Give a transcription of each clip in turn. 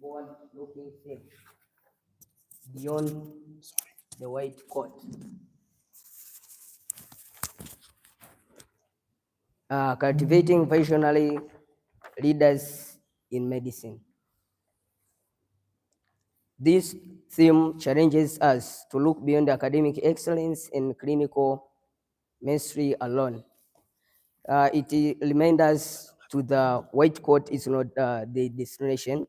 Forward-looking thing beyond the white coat. Cultivating visionary leaders in medicine. This theme challenges us to look beyond academic excellence and clinical mastery alone. It reminds us to the white coat is not the destination,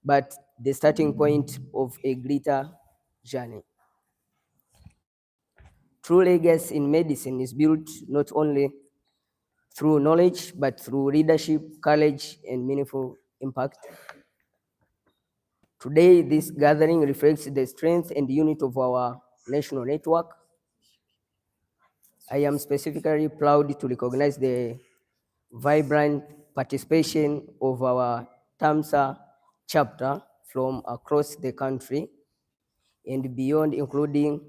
but the starting point of a greater journey. True legacy in medicine is built not only through knowledge, but through leadership, courage, and meaningful impact. Today, this gathering reflects the strength and unity of our national network. I am specifically proud to recognize the vibrant participation of our Tamsa chapter from across the country and beyond, including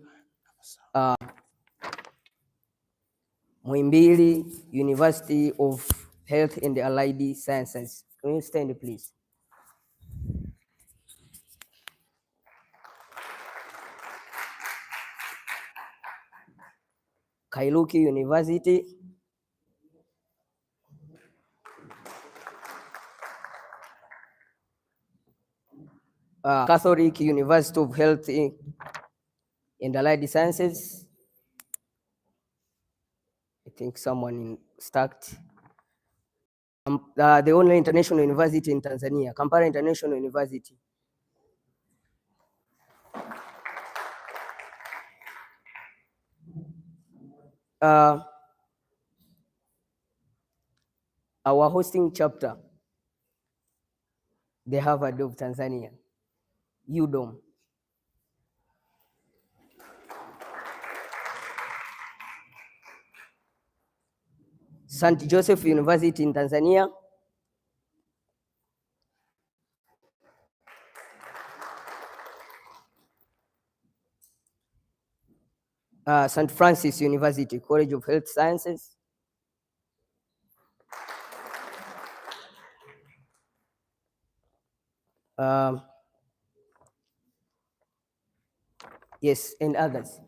Muhimbili University of Health and Allied Sciences. Can you stand, please? Kairuki University, Catholic University of Health and Allied Sciences. I think someone stacked. The only international university in Tanzania, Kampala International University. Our hosting chapter, the Harvard of Tanzania, UDOM. St. Joseph University in Tanzania. St. Francis University, College of Health Sciences. Yes, and others.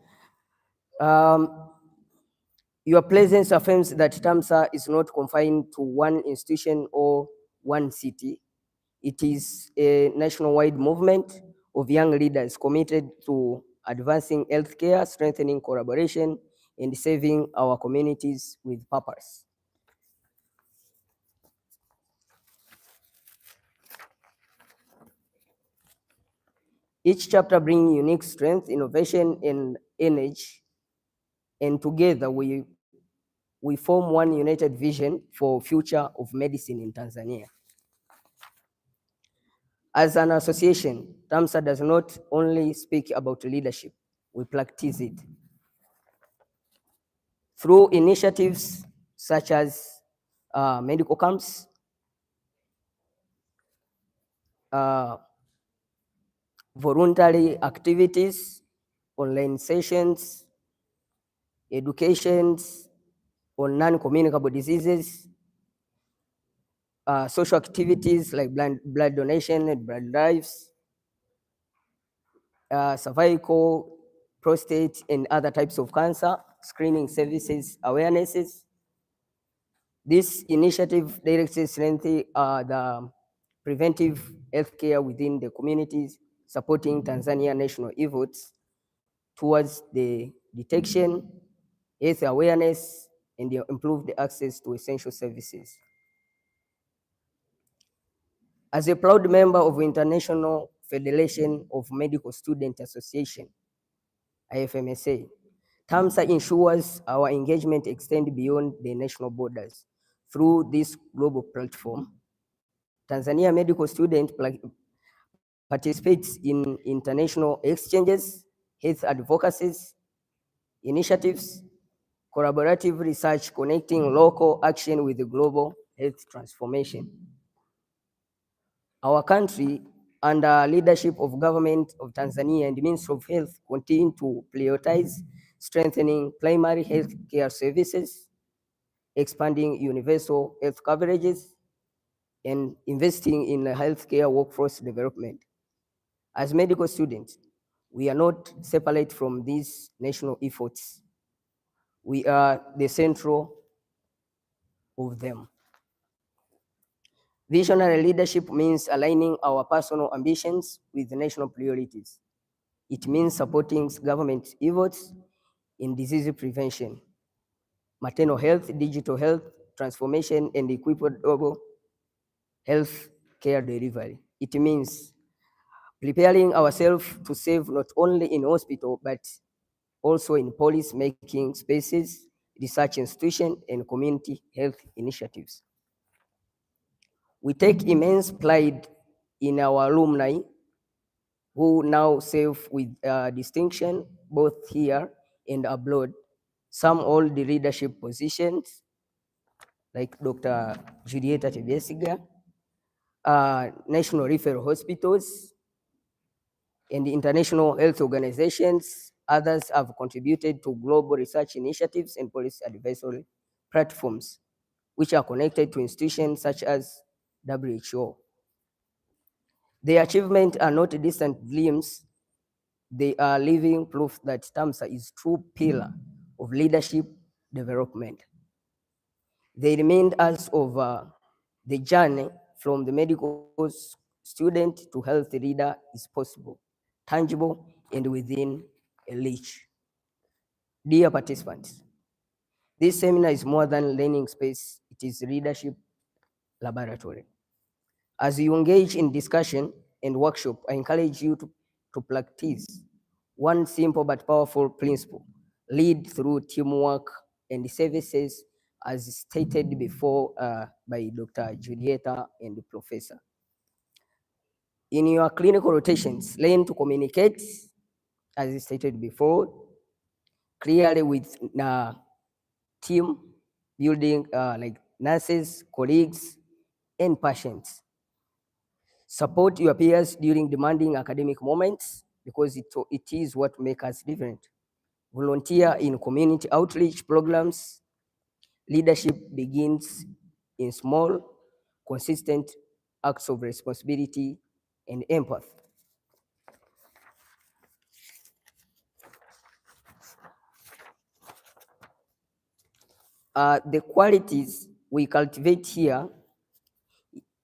Your presence affirms that Tamsa is not confined to one institution or one city. It is a nationwide movement of young leaders committed to advancing healthcare, strengthening collaboration, and serving our communities with purpose. Each chapter brings unique strength, innovation, and energy, and together we form one united vision for future of medicine in Tanzania. As an association, Tamsa does not only speak about leadership, we practice it. Through initiatives such as medical camps, voluntary activities, online sessions, educations on non-communicable diseases, social activities like blood donation and blood drives, cervical, prostate, and other types of cancer, screening services, awarenesses. This initiative directly strengthens the preventive healthcare within the communities, supporting Tanzania national efforts towards the detection, health awareness, and improved access to essential services. As a proud member of International Federation of Medical Student Association, IFMSA, Tamsa ensures our engagement extend beyond the national borders. Through this global platform, Tanzania medical student participates in international exchanges, health advocacies, initiatives, collaborative research connecting local action with the global health transformation. Our country, under leadership of government of Tanzania and Ministry of Health, continue to prioritize strengthening primary health care services, expanding universal health coverages, and investing in healthcare workforce development. As medical students, we are not separate from these national efforts. We are the central of them. Visionary leadership means aligning our personal ambitions with national priorities. It means supporting government efforts in disease prevention, maternal health, digital health transformation, and equitable health care delivery. It means preparing ourselves to serve not only in hospital, but also in policy making spaces, research institutions, and community health initiatives. We take immense pride in our alumni who now serve with distinction both here and abroad. Some hold the leadership positions, like Dr. Julieta Tebesiga, national referral hospitals, and international health organizations. Others have contributed to global research initiatives and policy advisory platforms, which are connected to institutions such as WHO. Their achievements are not distant dreams. They are living proof that Tamsa is true pillar of leadership development. They remind us of the journey from the medical student to health leader is possible, tangible, and within a reach. Dear participants, this seminar is more than learning space, it is leadership laboratory. As you engage in discussion and workshop, I encourage you to practice one simple but powerful principle: lead through teamwork and services, as stated before by Dr. Julieta and the professor. In your clinical rotations, learn to communicate, as stated before, clearly with team, building like nurses, colleagues, and patients. Support your peers during demanding academic moments because it is what makes us different. Volunteer in community outreach programs. Leadership begins in small, consistent acts of responsibility and empathy. The qualities we cultivate here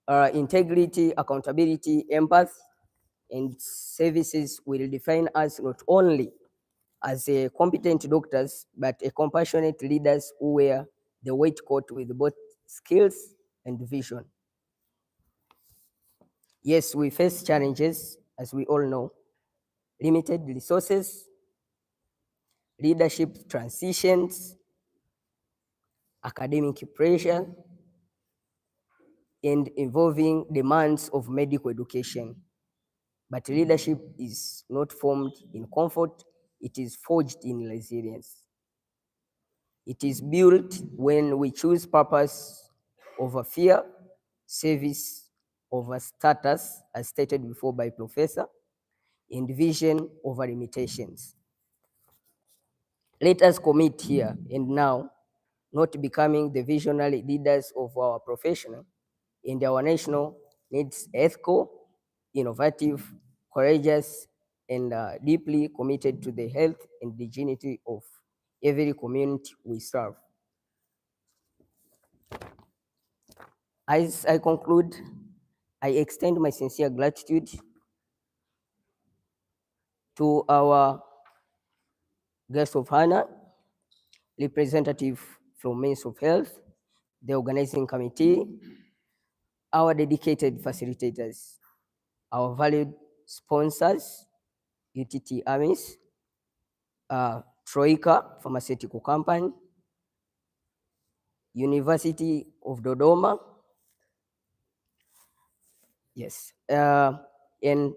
are integrity, accountability, empathy, and services will define us not only as a competent doctors, but a compassionate leaders who wear the white coat with both skills and vision. Yes, we face challenges, as we all know: limited resources, leadership transitions, academic pressure, and evolving demands of medical education. But leadership is not formed in comfort, it is forged in resilience. It is built when we choose purpose over fear, service over status, as stated before by Professor, and vision over limitations. Let us commit here and now, not becoming the visionary leaders of our profession, and our national needs ethical, innovative, courageous, and deeply committed to the health and dignity of every community we serve. As I conclude, I extend my sincere gratitude to our guest of honor, representative from Ministry of Health, the organizing committee, our dedicated facilitators, our valued sponsors, UTT AMIS, Troika Pharmaceutical Company, University of Dodoma, yes, and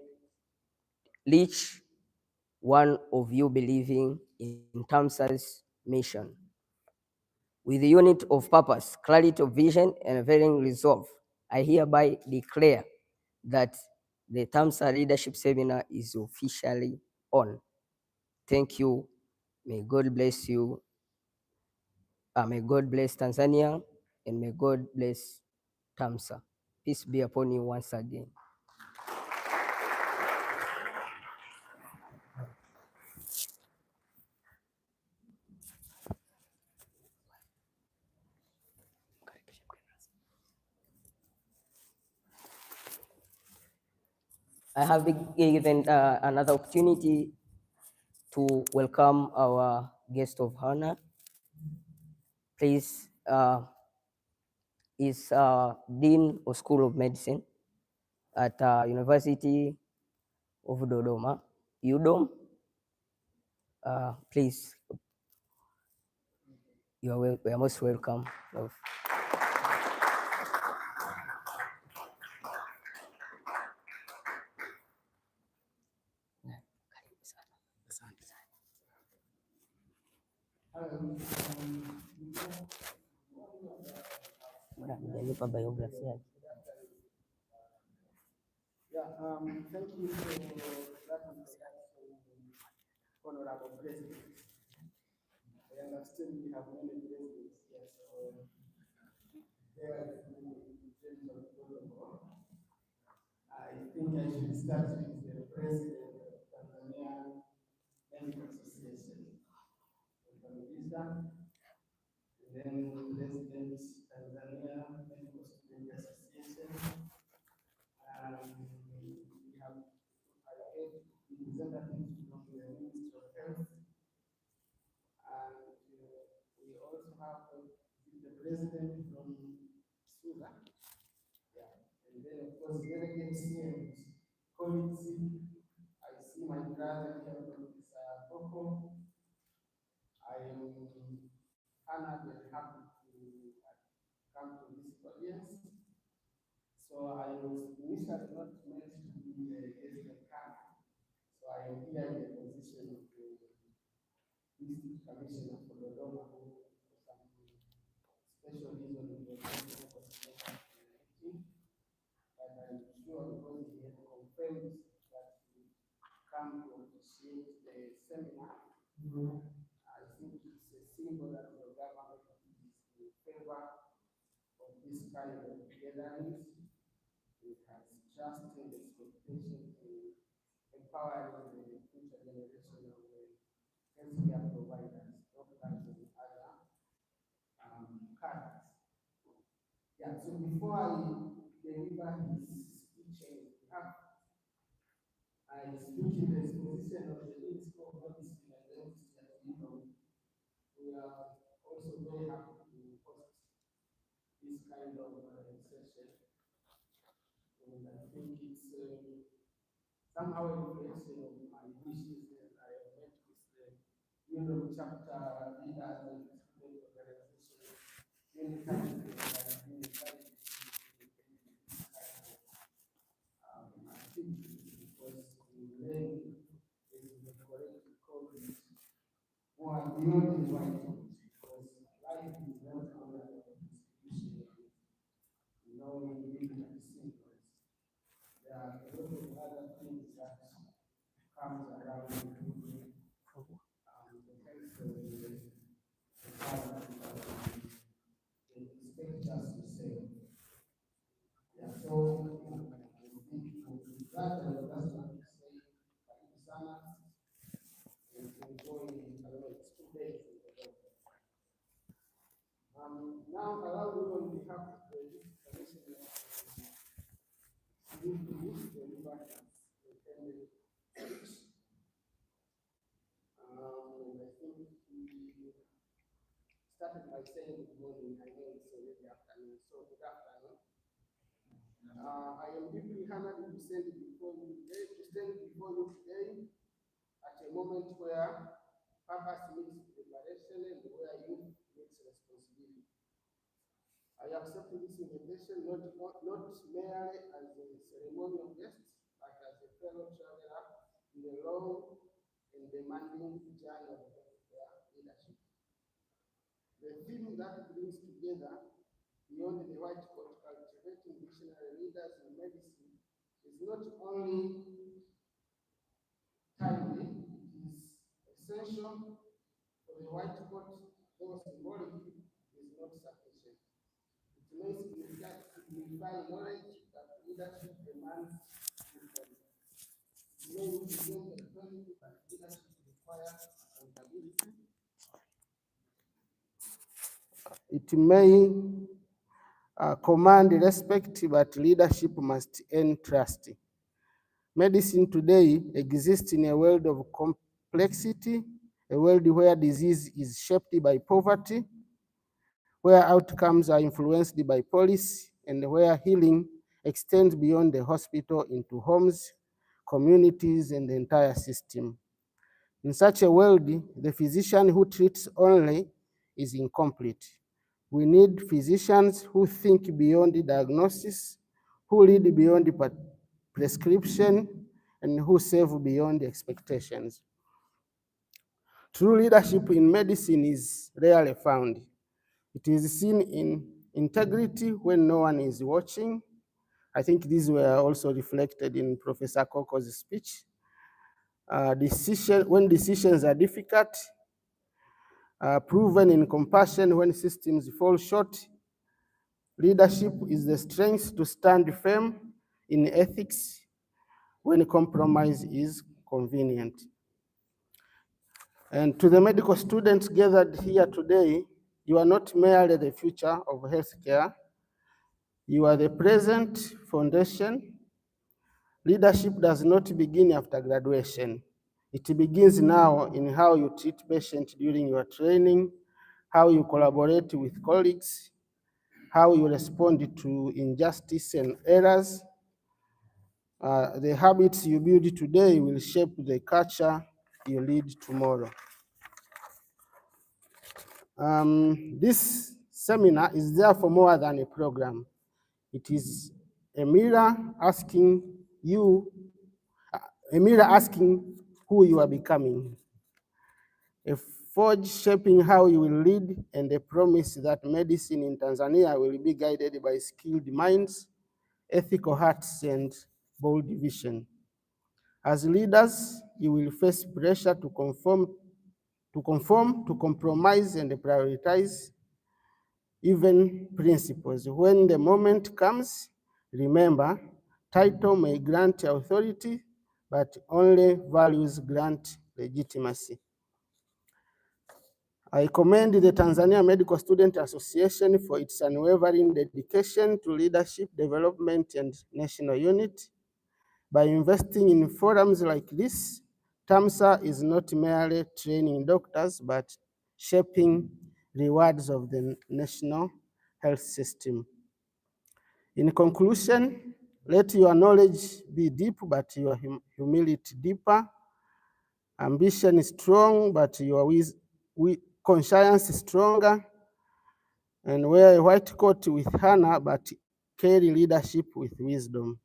each one of you believing in Tamsa's mission. With the unit of purpose, clarity of vision, and unwavering resolve, I hereby declare that the Tamsa Leadership Seminar is officially on. Thank you. May God bless you. May God bless Tanzania, and may God bless Tamsa. Peace be upon you once again. I have been given another opportunity to welcome our guest of honor. Please, is Dean of School of Medicine at University of Dodoma, UDOM. Please, you are most welcome. Hujanipa biography yake. Thank you for that introduction, Honorable President. I understand we have many presidents here, so there is many presidents of protocol. I think I should start with the President of Tanzania Medical Association, and then President Tanzania Medical Student Association. We have representatives from the Ministry of Health, and we also have the president from SUSA. Yeah. And then, of course, delegates and colleagues. I see my brother here, Professor Coco. I am honored and happy to come to this audience. So I was initially not meant to be a guest lecturer. So I am here in the position of the District Commissioner for Dodoma, who for some special reason was not able to make up the meeting. But I'm sure because he had confirmed that he come to appreciate the seminar, I think it's a symbol that the government is in favor of this kind of gatherings. It has trust and expectation in empowering the future generation of the healthcare providers, doctors, and other cadres. Yeah, so before I deliver his speech on behalf, I speak in the exposition of the Ministry of Medicine and Dentistry at UNO. We are also very happy to host this kind of session. And I think it's somehow a reflection of my wishes that I have met with the UNO chapter leaders and student organizations many times that have been invited to this kind of activities because we learn is the correct coverage more beyond environment because life is not only about distribution and knowing different symbols. There are a lot of other things that comes around the health of the environment they expect us to say. Yeah, so I think with that I would just like to say karibu sana and enjoy it's 2 days in the day. Now allow me on behalf of the commission to deliver his intended speech. And I think we started by saying good morning. I know it's already afternoon, so good afternoon. I am deeply honored to stand before you today at a moment where purpose meets preparation and where youth meets responsibility. I accept this invitation not merely as a ceremonial guest, but as a fellow traveler in the long and demanding journey of healthcare leadership. The theme that brings together beyond the white coat cultivating visionary leaders in medicine is not only timely, it is essential for the white coat, though symbolic, is not sufficient. It may signify knowledge that leadership demands wisdom. It may represent authority, but leadership requires accountability. It may command respect, but leadership must earn trust. Medicine today exists in a world of complexity, a world where disease is shaped by poverty, where outcomes are influenced by policy, and where healing extends beyond the hospital into homes, communities, and the entire system. In such a world, the physician who treats only is incomplete. We need physicians who think beyond the diagnosis, who lead beyond the prescription, and who serve beyond expectations. True leadership in medicine is rarely found. It is seen in integrity when no one is watching. I think these were also reflected in Professor Koko's speech. When decisions are difficult, proven in compassion when systems fall short. Leadership is the strength to stand firm in ethics when compromise is convenient. And to the medical students gathered here today, you are not merely the future of healthcare, you are the present foundation. Leadership does not begin after graduation. It begins now in how you treat patients during your training, how you collaborate with colleagues, how you respond to injustice and errors. The habits you build today will shape the culture you lead tomorrow. This seminar is therefore more than a program. It is a mirror asking who you are becoming, a forge shaping how you will lead, and a promise that medicine in Tanzania will be guided by skilled minds, ethical hearts, and bold vision. As leaders, you will face pressure to conform, to compromise, and prioritize even principles. When the moment comes, remember, title may grant authority, but only values grant legitimacy. I commend the Tanzania Medical Student Association for its unwavering dedication to leadership development and national unity. By investing in forums like this, Tamsa is not merely training doctors, but shaping rewards of the national health system. In conclusion, let your knowledge be deep, but your humility deeper. Ambition is strong, but your conscience is stronger. And wear a white coat with honor, but carry leadership with wisdom.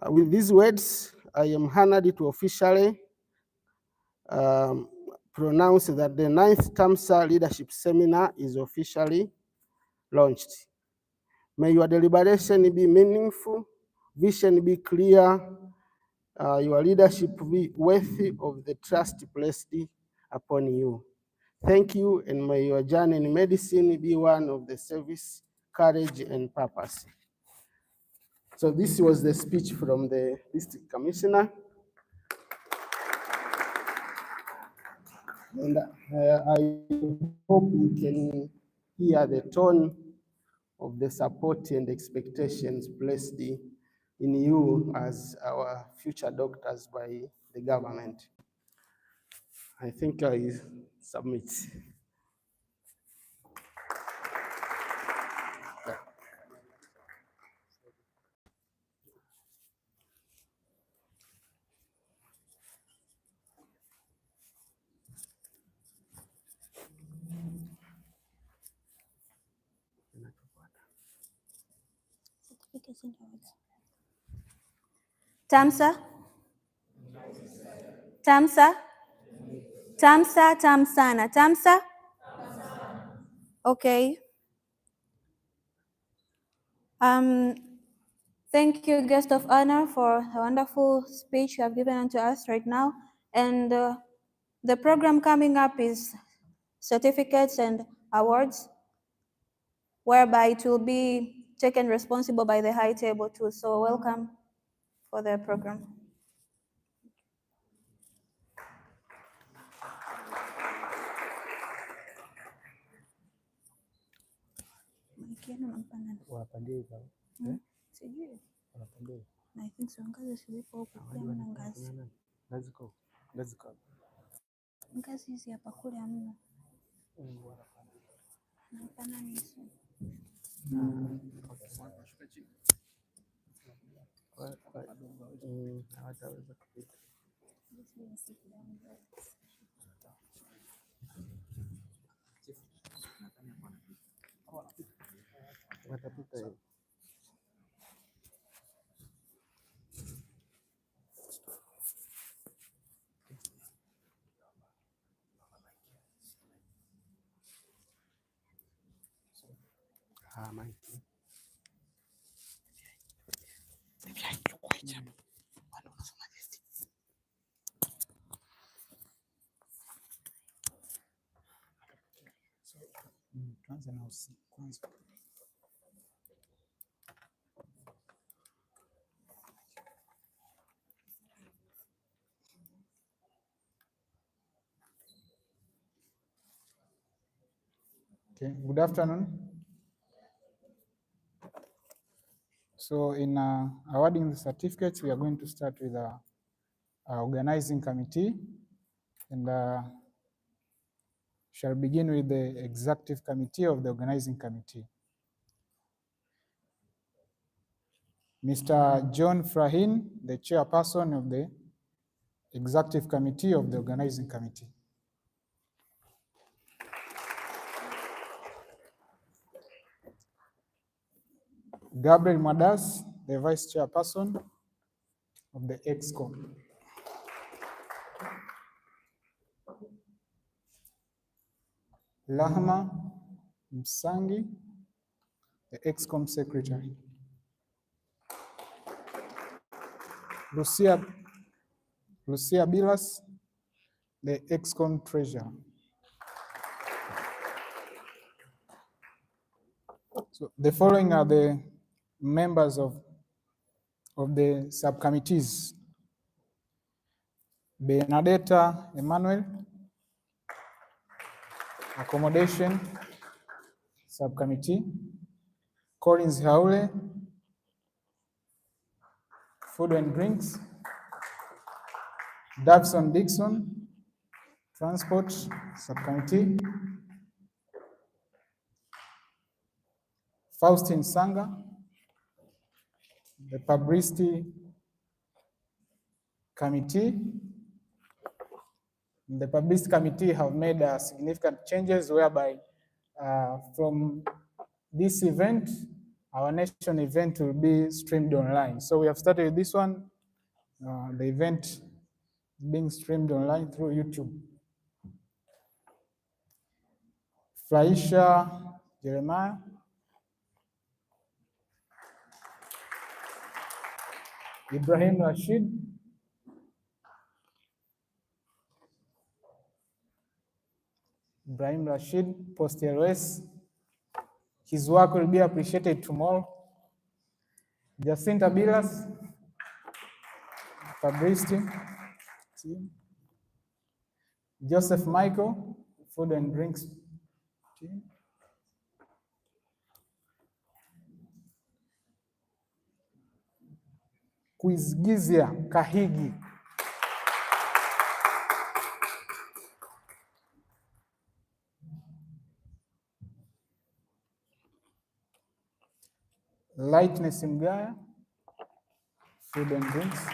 With these words, I am honored to officially pronounce that the 9th Tamsa Leadership Seminar is officially launched. May your deliberation be meaningful, vision be clear, your leadership be worthy of the trust placed upon you. Thank you, and may your journey in medicine be one of the service, courage, and purpose. So this was the speech from the district commissioner. And I hope you can hear the tone of the support and expectations placed in you as our future doctors by the government. I think I submit. Tamsa? Tamsa? Tamsa Tanzania. Tamsa? Okay. Thank you, guest of honor, for a wonderful speech you have given unto us right now. And the program coming up is certificates and awards, whereby it will be taken responsible by the high table too. So welcome for the program. I think so. Ngazi hizi hapa kule hamna. Hapana niso. Okay, good afternoon. So in awarding the certificates, we are going to start with our organizing committee, and shall begin with the executive committee of the organizing committee. Mr. John Frahin, the chairperson of the executive committee of the organizing committee. Gabriel Madas, the vice chairperson of the EXCOM. Lahma Msangi, the EXCOM secretary. Lucia Bilas, the EXCOM treasurer. So the following are the members of the subcommittees. Benedetta Emmanuel, accommodation subcommittee. Collins Haule, food and drinks. Davson Dixon, transport subcommittee. Faustin Sanga, the publicity committee. The publicity committee have made significant changes whereby from this event, our nation event will be streamed online. So we have started this one, the event being streamed online through YouTube. Flaisha Jeremiah, Ibrahim Rashid, post LOS. His work will be appreciated tomorrow. Jacinta Bilas, publicity team. Joseph Michael, food and drinks team. Kuizgizia Kahigi, Lightness Mgaya, food and drinks.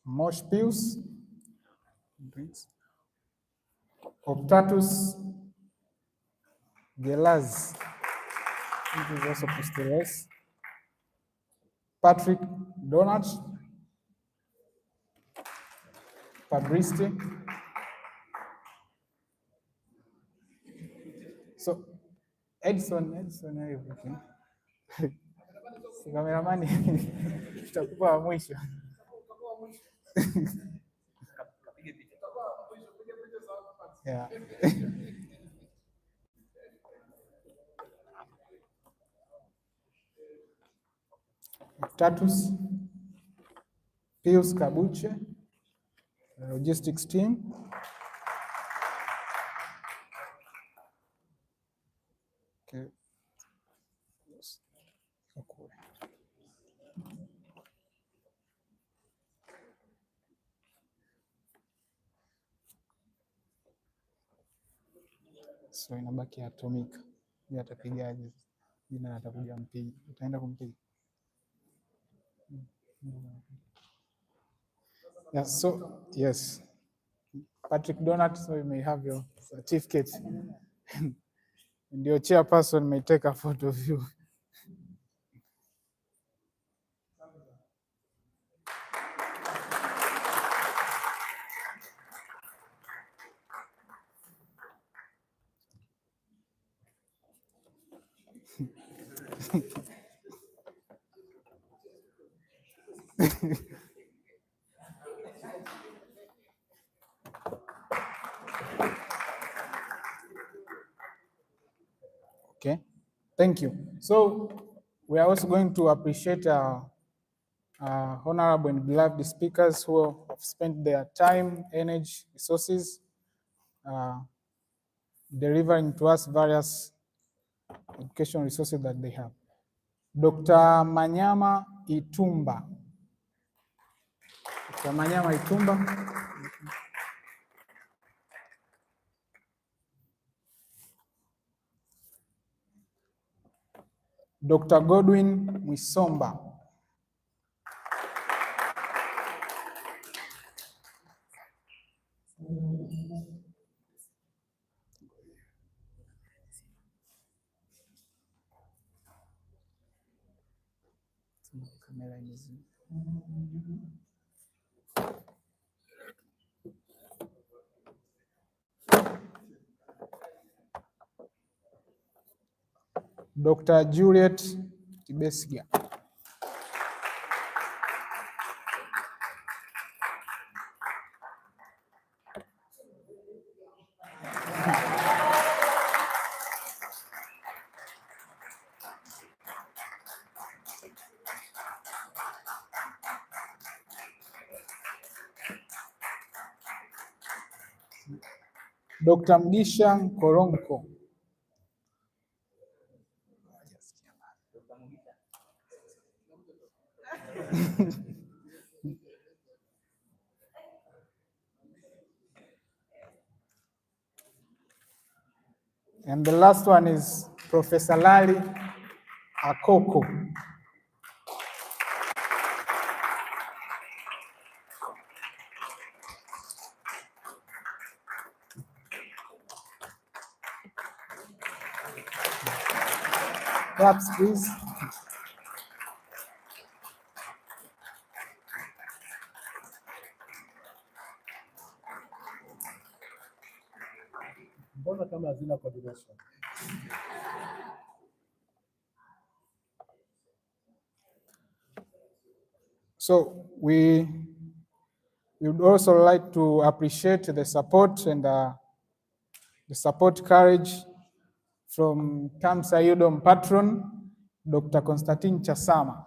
Mosh Pius, drinks. Optatus Gelaz, it is also Pusteles. Patrick Donat, Fabristi. So Edson, are you working? Kameramani, tutakupa wa mwisho. Yeah. Status, Pius Kabuche, logistics team. Okay. So inabaki Atomic. Yeye atapigaje? Jina atakuja mpiga. Utaenda kumpiga. Yeah, so yes. Patrick Donat, so you may have your certificate. And your chairperson may take a photo of you. Okay, thank you. So we are also going to appreciate our honorable and beloved speakers who have spent their time, energy, resources delivering to us various educational resources that they have. Dr. Manyama Itumba. Dr. Manyama Itumba. Dr. Godwin Mwisomba. Dr. Juliet Tibesiga. Dr. Mgisha Koronko. And the last one is Professor Lali Akoko. Claps, please. Mbona kama hazina coordination? So we would also like to appreciate the support and the support courage from Tamsa Yudom patron, Dr. Constantine Chasama.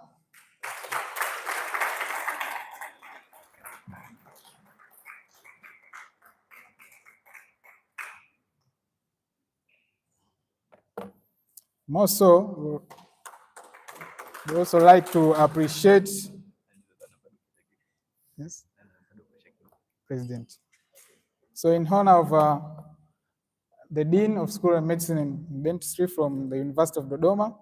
Also, we also like to appreciate, yes, President. So in honor of the Dean of School of Medicine and Dentistry from the University of Dodoma,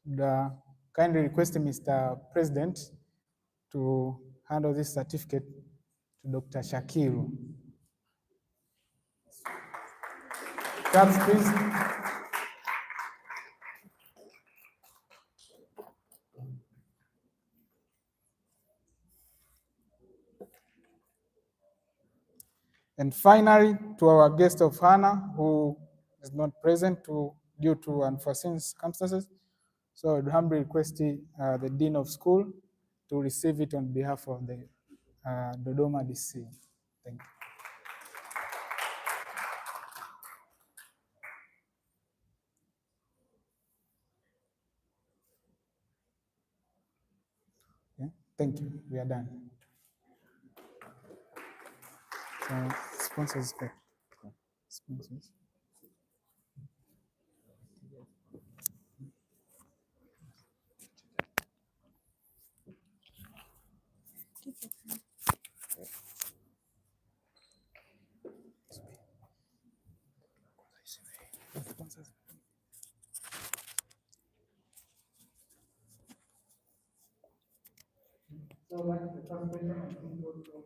the kindly request Mr. President to handle this certificate to Dr. Shakiru. Claps, please. And finally, to our guest of honor who is not present due to unforeseen circumstances, so I would humbly request the Dean of School to receive it on behalf of the Dodoma DC. Thank you. Yeah, thank you. We are done. So, sponsors. Sponsors. Sponsors. So, like the first question, I think also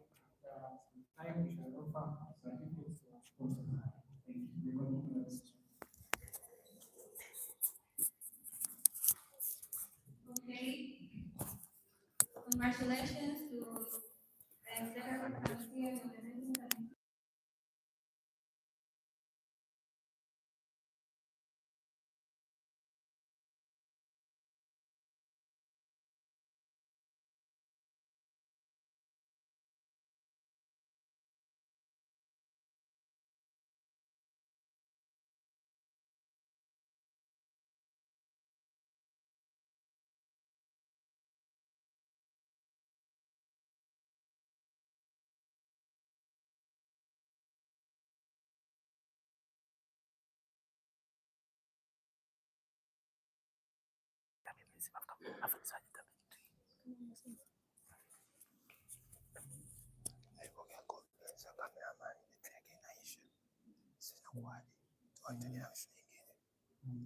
time we shall offer certificates to our sponsors. Thank you. Okay. Congratulations to the executive committee and the organizing committee.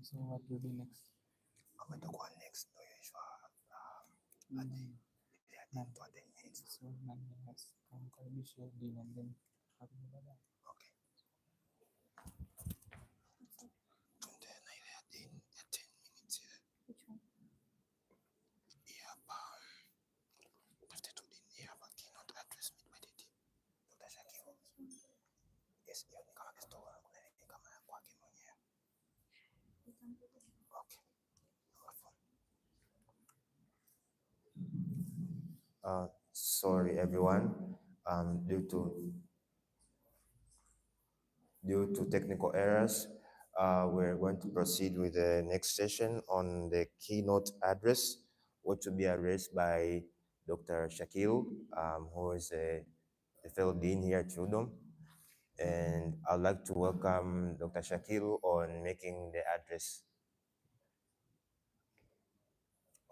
So what will be next? So kumkaribisha Dean and then hapo baadaye. Sorry, everyone. Due to technical errors, we're going to proceed with the next session on the keynote address, which will be addressed by Dr. Shakil, who is the fellow dean here at UDOM. And I'd like to welcome Dr. Shakil on making the address.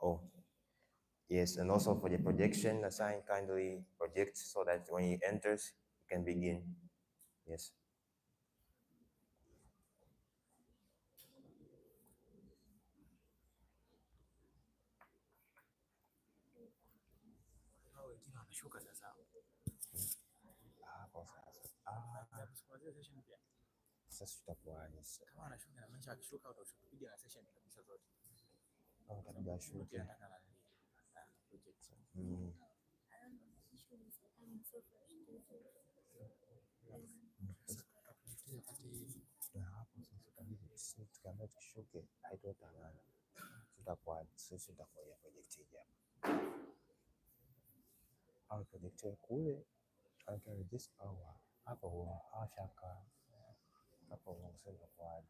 Oh, yes, and also for the projection, assign kindly project so that when he enters, he can begin. Yes. Sasa tutakuwaje sasa? Kama anashuka na maana akishuka utapiga na session kabisa zote. Au utapiga shuti. Tukiambia tushuke haitotangana. Tutakuwa sisi tutakuwa project hii hapa. Au project kule au register au hapo shaka hapo unasema kwa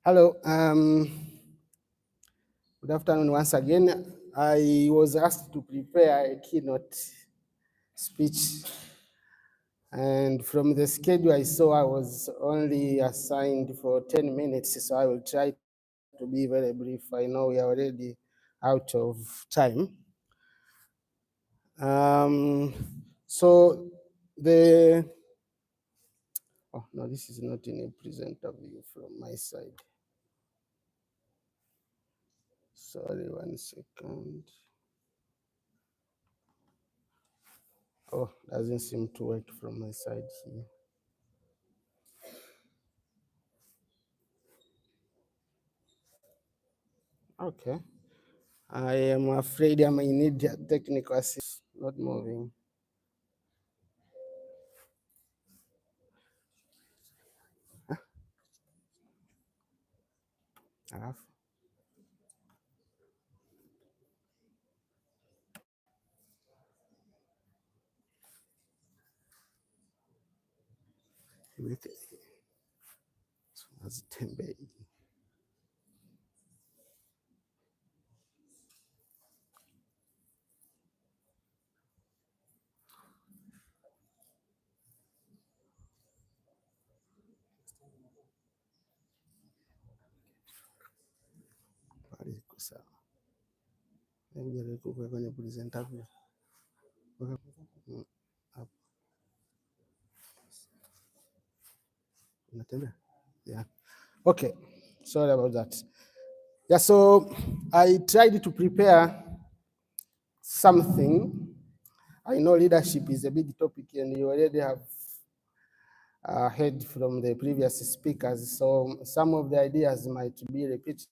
Hello. Good afternoon once again. I was asked to prepare a keynote speech, and from the schedule I saw, I was only assigned for 10 minutes, so I will try to be very brief. I know we are already out of time. So the, oh no, this is not in a presenter view from my side. Sorry, 1 second. Oh, doesn't seem to work from my side here. Okay. I am afraid I may need technical assistance, not moving. Alafu. Hazitembei. Pale iko sawa. Hebu jaribu kuweka kwenye presenter view. Hapo. Unatembea? Yeah. Okay. Sorry about that. Yeah, so I tried to prepare something. I know leadership is a big topic, and you already have heard from the previous speakers. So some of the ideas might be repeated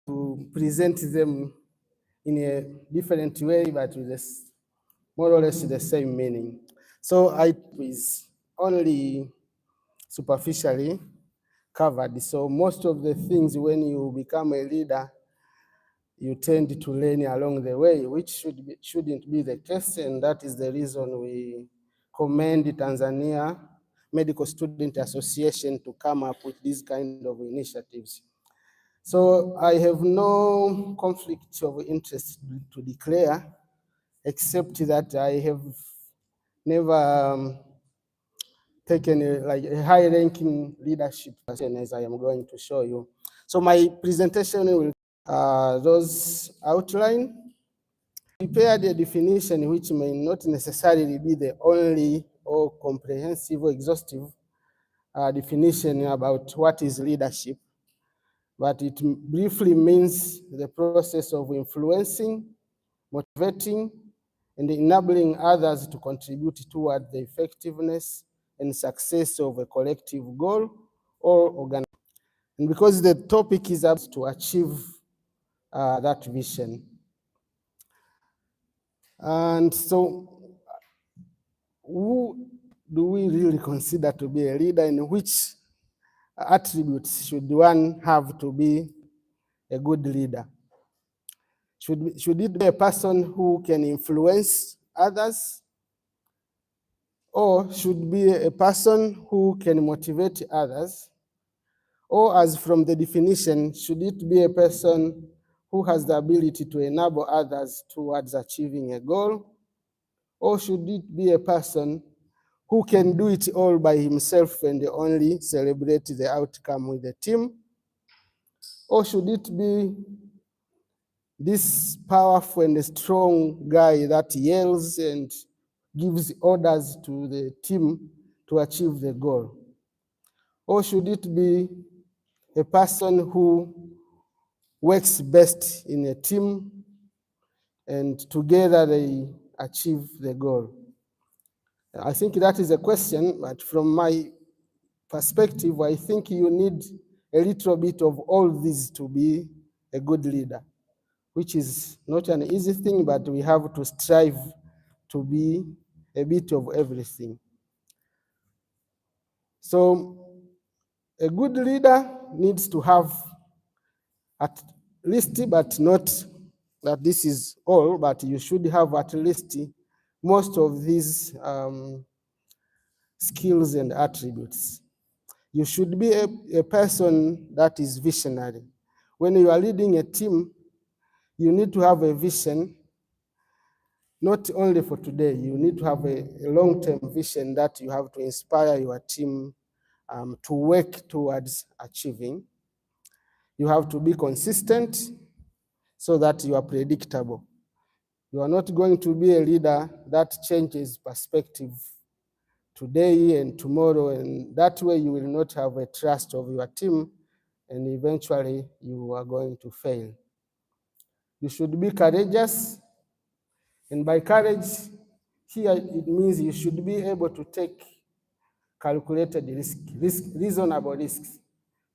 to present them in a different way, but with this more or less the same meaning. So I is only superficially covered. So most of the things when you become a leader, you tend to learn along the way, which shouldn't be the case, and that is the reason we commend Tanzania Medical Student Association to come up with these kind of initiatives. So I have no conflict of interest to declare, except that I have never taken a high-ranking leadership position, as I am going to show you. So my presentation will those outline. Prepared a definition which may not necessarily be the only or comprehensive or exhaustive definition about what is leadership, but it briefly means the process of influencing, motivating, and enabling others to contribute toward the effectiveness and success of a collective goal or organization. And because the topic is up to achieve that vision. And so, who do we really consider to be a leader, and which attributes should one have to be a good leader? Should it be a person who can influence others, or should be a person who can motivate others? Or, as from the definition, should it be a person who has the ability to enable others towards achieving a goal? Or should it be a person who can do it all by himself and only celebrate the outcome with the team? Or should it be this powerful and strong guy that yells and gives orders to the team to achieve the goal? Or should it be a person who works best in a team and together they achieve the goal? I think that is a question, but from my perspective, I think you need a little bit of all these to be a good leader, which is not an easy thing, but we have to strive to be a bit of everything. So a good leader needs to have at least, but not that this is all, but you should have at least most of these skills and attributes. You should be a person that is visionary. When you are leading a team, you need to have a vision, not only for today. You need to have a long-term vision that you have to inspire your team to work towards achieving. You have to be consistent so that you are predictable. You are not going to be a leader that changes perspective today and tomorrow, and that way you will not have a trust of your team, and eventually you are going to fail. You should be courageous, and by courage, here it means you should be able to take calculated reasonable risks.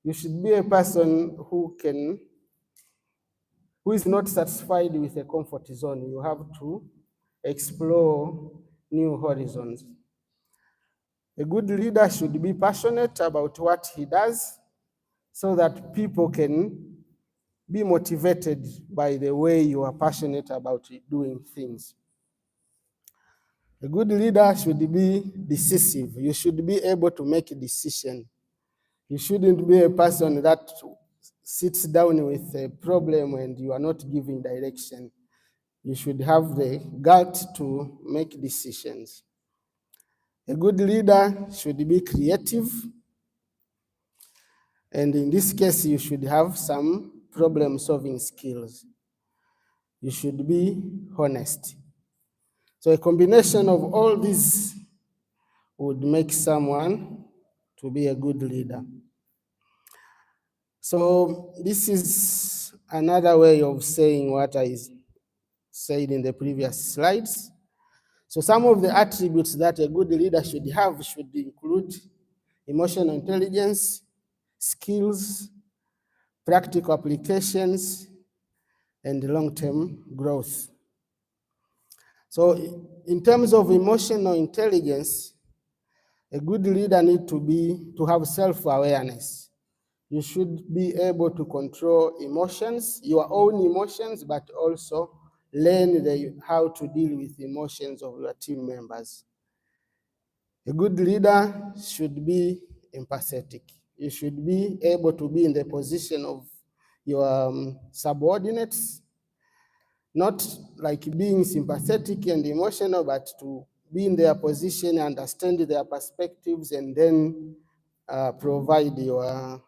You should be a person who is not satisfied with a comfort zone. You have to explore new horizons. A good leader should be passionate about what he does so that people can be motivated by the way you are passionate about doing things. A good leader should be decisive. You should be able to make a decision. You shouldn't be a person that sits down with a problem and you are not giving direction. You should have the gut to make decisions. A good leader should be creative, and in this case, you should have some problem-solving skills. You should be honest. So a combination of all these would make someone to be a good leader. So this is another way of saying what I said in the previous slides. So some of the attributes that a good leader should have should include emotional intelligence, skills, practical applications, and long-term growth. So in terms of emotional intelligence, a good leader needs to have self-awareness. You should be able to control emotions, your own emotions, but also learn how to deal with emotions of your team members. A good leader should be empathetic. You should be able to be in the position of your subordinates, not like being sympathetic and emotional, but to be in their position, understand their perspectives, and then provide your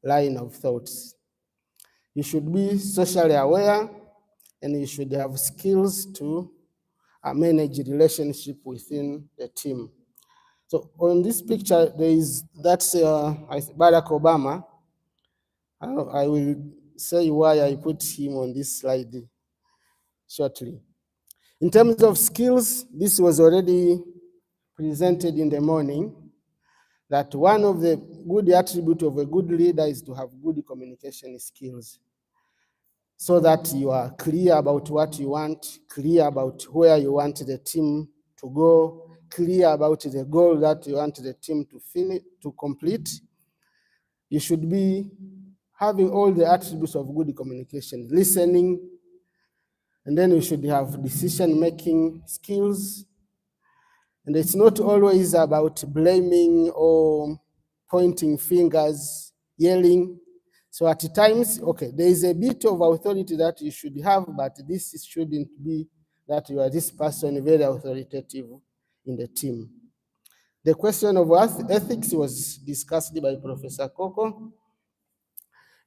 line of thoughts. You should be socially aware, and you should have skills to manage relationship within the team. So on this picture, that's Barack Obama. I will say why I put him on this slide shortly. In terms of skills, this was already presented in the morning, that one of the good attributes of a good leader is to have good communication skills, so that you are clear about what you want, clear about where you want the team to go, clear about the goal that you want the team to complete. You should be having all the attributes of good communication, listening, and then you should have decision-making skills. And it's not always about blaming or pointing fingers, yelling. So at times, okay, there is a bit of authority that you should have, but this shouldn't be that you are this person very authoritative in the team. The question of ethics was discussed by Professor Coco.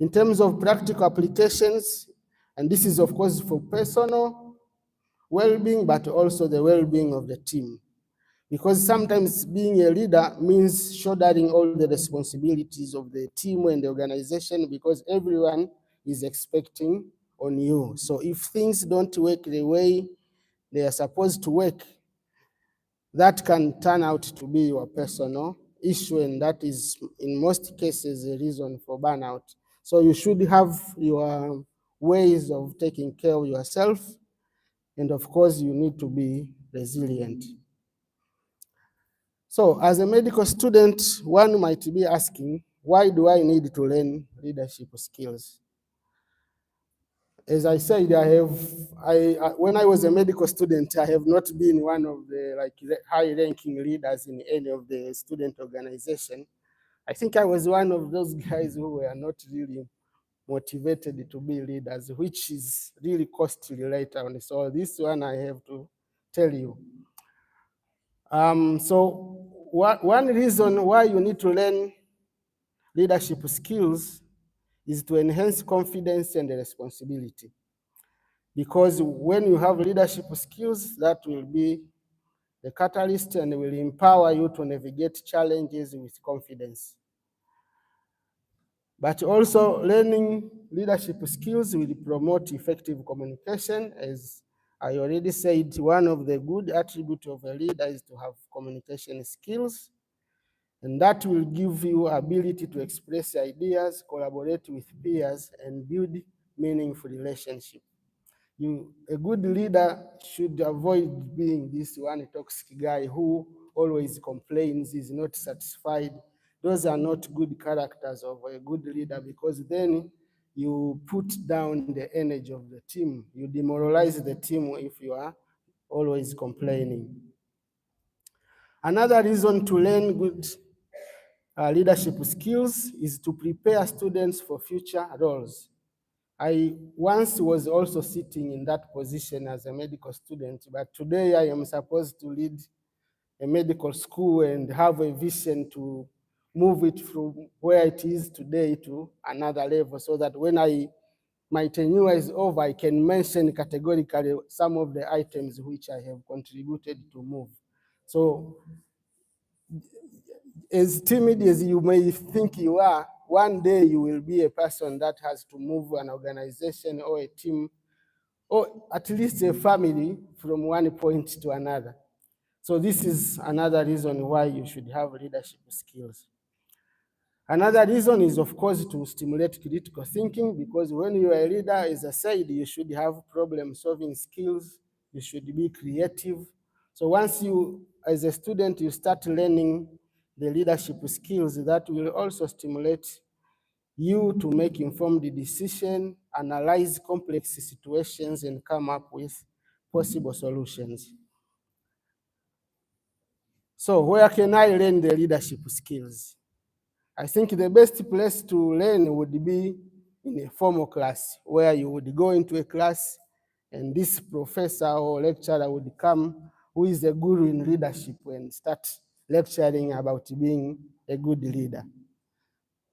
In terms of practical applications, and this is of course for personal well-being, but also the well-being of the team. Because sometimes being a leader means shouldering all the responsibilities of the team and the organization, because everyone is expecting on you. So if things don't work the way they are supposed to work, that can turn out to be your personal issue, and that is in most cases a reason for burnout. So you should have your ways of taking care of yourself, and of course you need to be resilient. So as a medical student, one might be asking, why do I need to learn leadership skills? As I said, when I was a medical student, I have not been one of the high-ranking leaders in any of the student organization. I think I was one of those guys who were not really motivated to be leaders, which is really costly later on. So this one I have to tell you. So one reason why you need to learn leadership skills is to enhance confidence and responsibility. Because when you have leadership skills, that will be the catalyst and will empower you to navigate challenges with confidence. But also learning leadership skills will promote effective communication. As I already said, one of the good attributes of a leader is to have communication skills, and that will give you ability to express ideas, collaborate with peers, and build meaningful relationships. A good leader should avoid being this one toxic guy who always complains, is not satisfied. Those are not good characters of a good leader, because then you put down the energy of the team. You demoralize the team if you are always complaining. Another reason to learn good leadership skills is to prepare students for future roles. I once was also sitting in that position as a medical student, but today I am supposed to lead a medical school and have a vision to move it from where it is today to another level, so that when my tenure is over, I can mention categorically some of the items which I have contributed to move. So as timid as you may think you are, one day you will be a person that has to move an organization or a team, or at least a family, from one point to another. So this is another reason why you should have leadership skills. Another reason is, of course, to stimulate critical thinking, because when you are a leader, as I said, you should have problem-solving skills, you should be creative. So once you, as a student, you start learning the leadership skills, that will also stimulate you to make informed decisions, analyze complex situations, and come up with possible solutions. So where can I learn the leadership skills? I think the best place to learn would be in a formal class, where you would go into a class and this professor or lecturer would come, who is a guru in leadership, and start lecturing about being a good leader.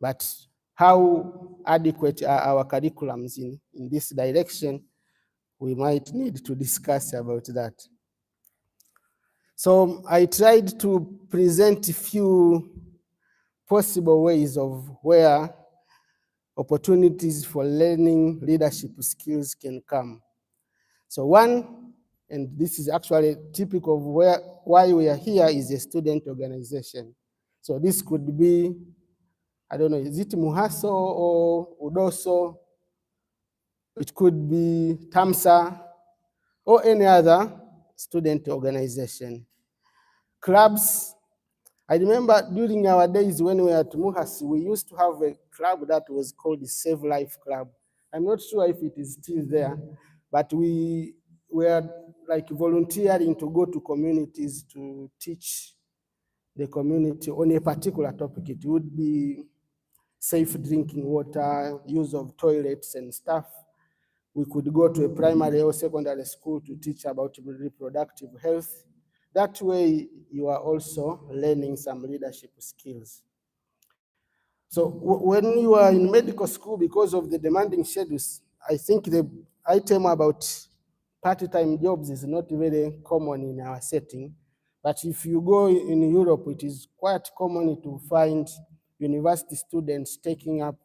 But how adequate are our curriculums in this direction? We might need to discuss about that. So I tried to present a few possible ways of where opportunities for learning leadership skills can come. So one, and this is actually typical of why we are here, is a student organization. So this could be, I don't know, is it Muhaso or Udoso? It could be Tamsa or any other student organization. Clubs. I remember during our days when we were at Muhasi, we used to have a club that was called the Save Life Club. I'm not sure if it is still there, but we were like volunteering to go to communities to teach the community on a particular topic. It would be safe drinking water, use of toilets and stuff. We could go to a primary or secondary school to teach about reproductive health. That way, you are also learning some leadership skills. So when you are in medical school, because of the demanding schedules, I think the item about part-time jobs is not very common in our setting. But if you go in Europe, it is quite common to find university students taking up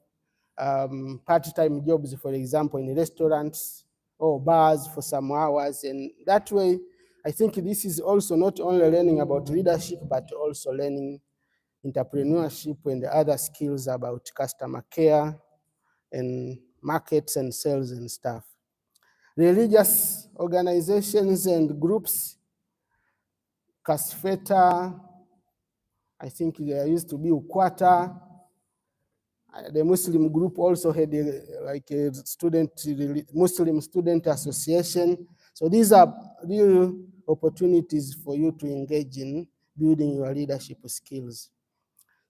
part-time jobs, for example, in restaurants or bars for some hours. And that way, I think this is also not only learning about leadership, but also learning entrepreneurship and other skills about customer care and markets and sales and stuff. Religious organizations and groups, Kasfeta, I think there used to be Ukwata. The Muslim group also had a Muslim student association. So these are real opportunities for you to engage in building your leadership skills.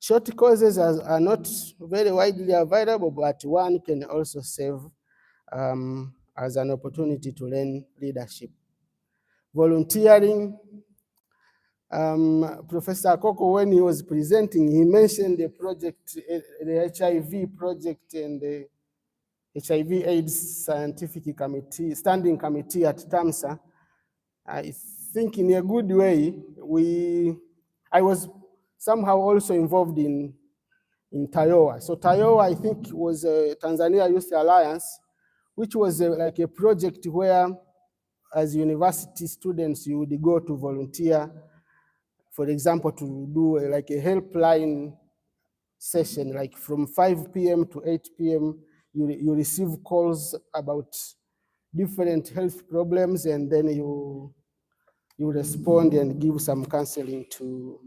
Short courses are not very widely available, but one can also serve as an opportunity to learn leadership. Volunteering. Professor Koko, when he was presenting, he mentioned the project, the HIV project and the HIV/AIDS scientific committee, standing committee at Tamsa. I think in a good way, I was somehow also involved in TAYOA. So TAYOA, I think, was a Tanzania Youth Alliance, which was like a project where, as university students, you would go to volunteer, for example, to do like a helpline session, like from 5 p.m. to 8 p.m. You receive calls about different health problems, and then you respond and give some counseling to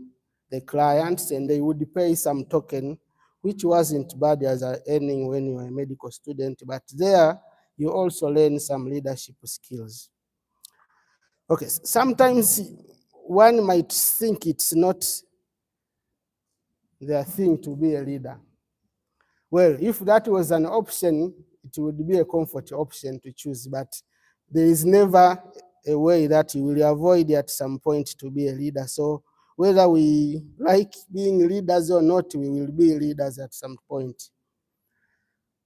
the clients, and they would pay some token, which wasn't bad as an earning when you were a medical student, but there you also learn some leadership skills. Okay, sometimes one might think it's not their thing to be a leader. Well, if that was an option, it would be a comfort option to choose, but there is never a way that you will avoid at some point to be a leader. So whether we like being leaders or not, we will be leaders at some point.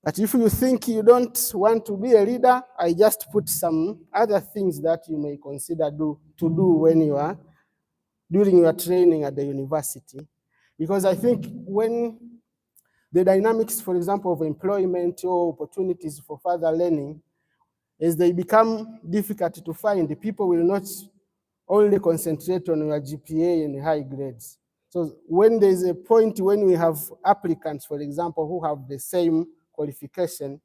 But if you think you don't want to be a leader, I just put some other things that you may consider to do when you are during your training at the university. Because I think when the dynamics, for example, of employment or opportunities for further learning, as they become difficult to find, people will not only concentrate on your GPA and high grades. So when there's a point when we have applicants, for example, who have the same qualification,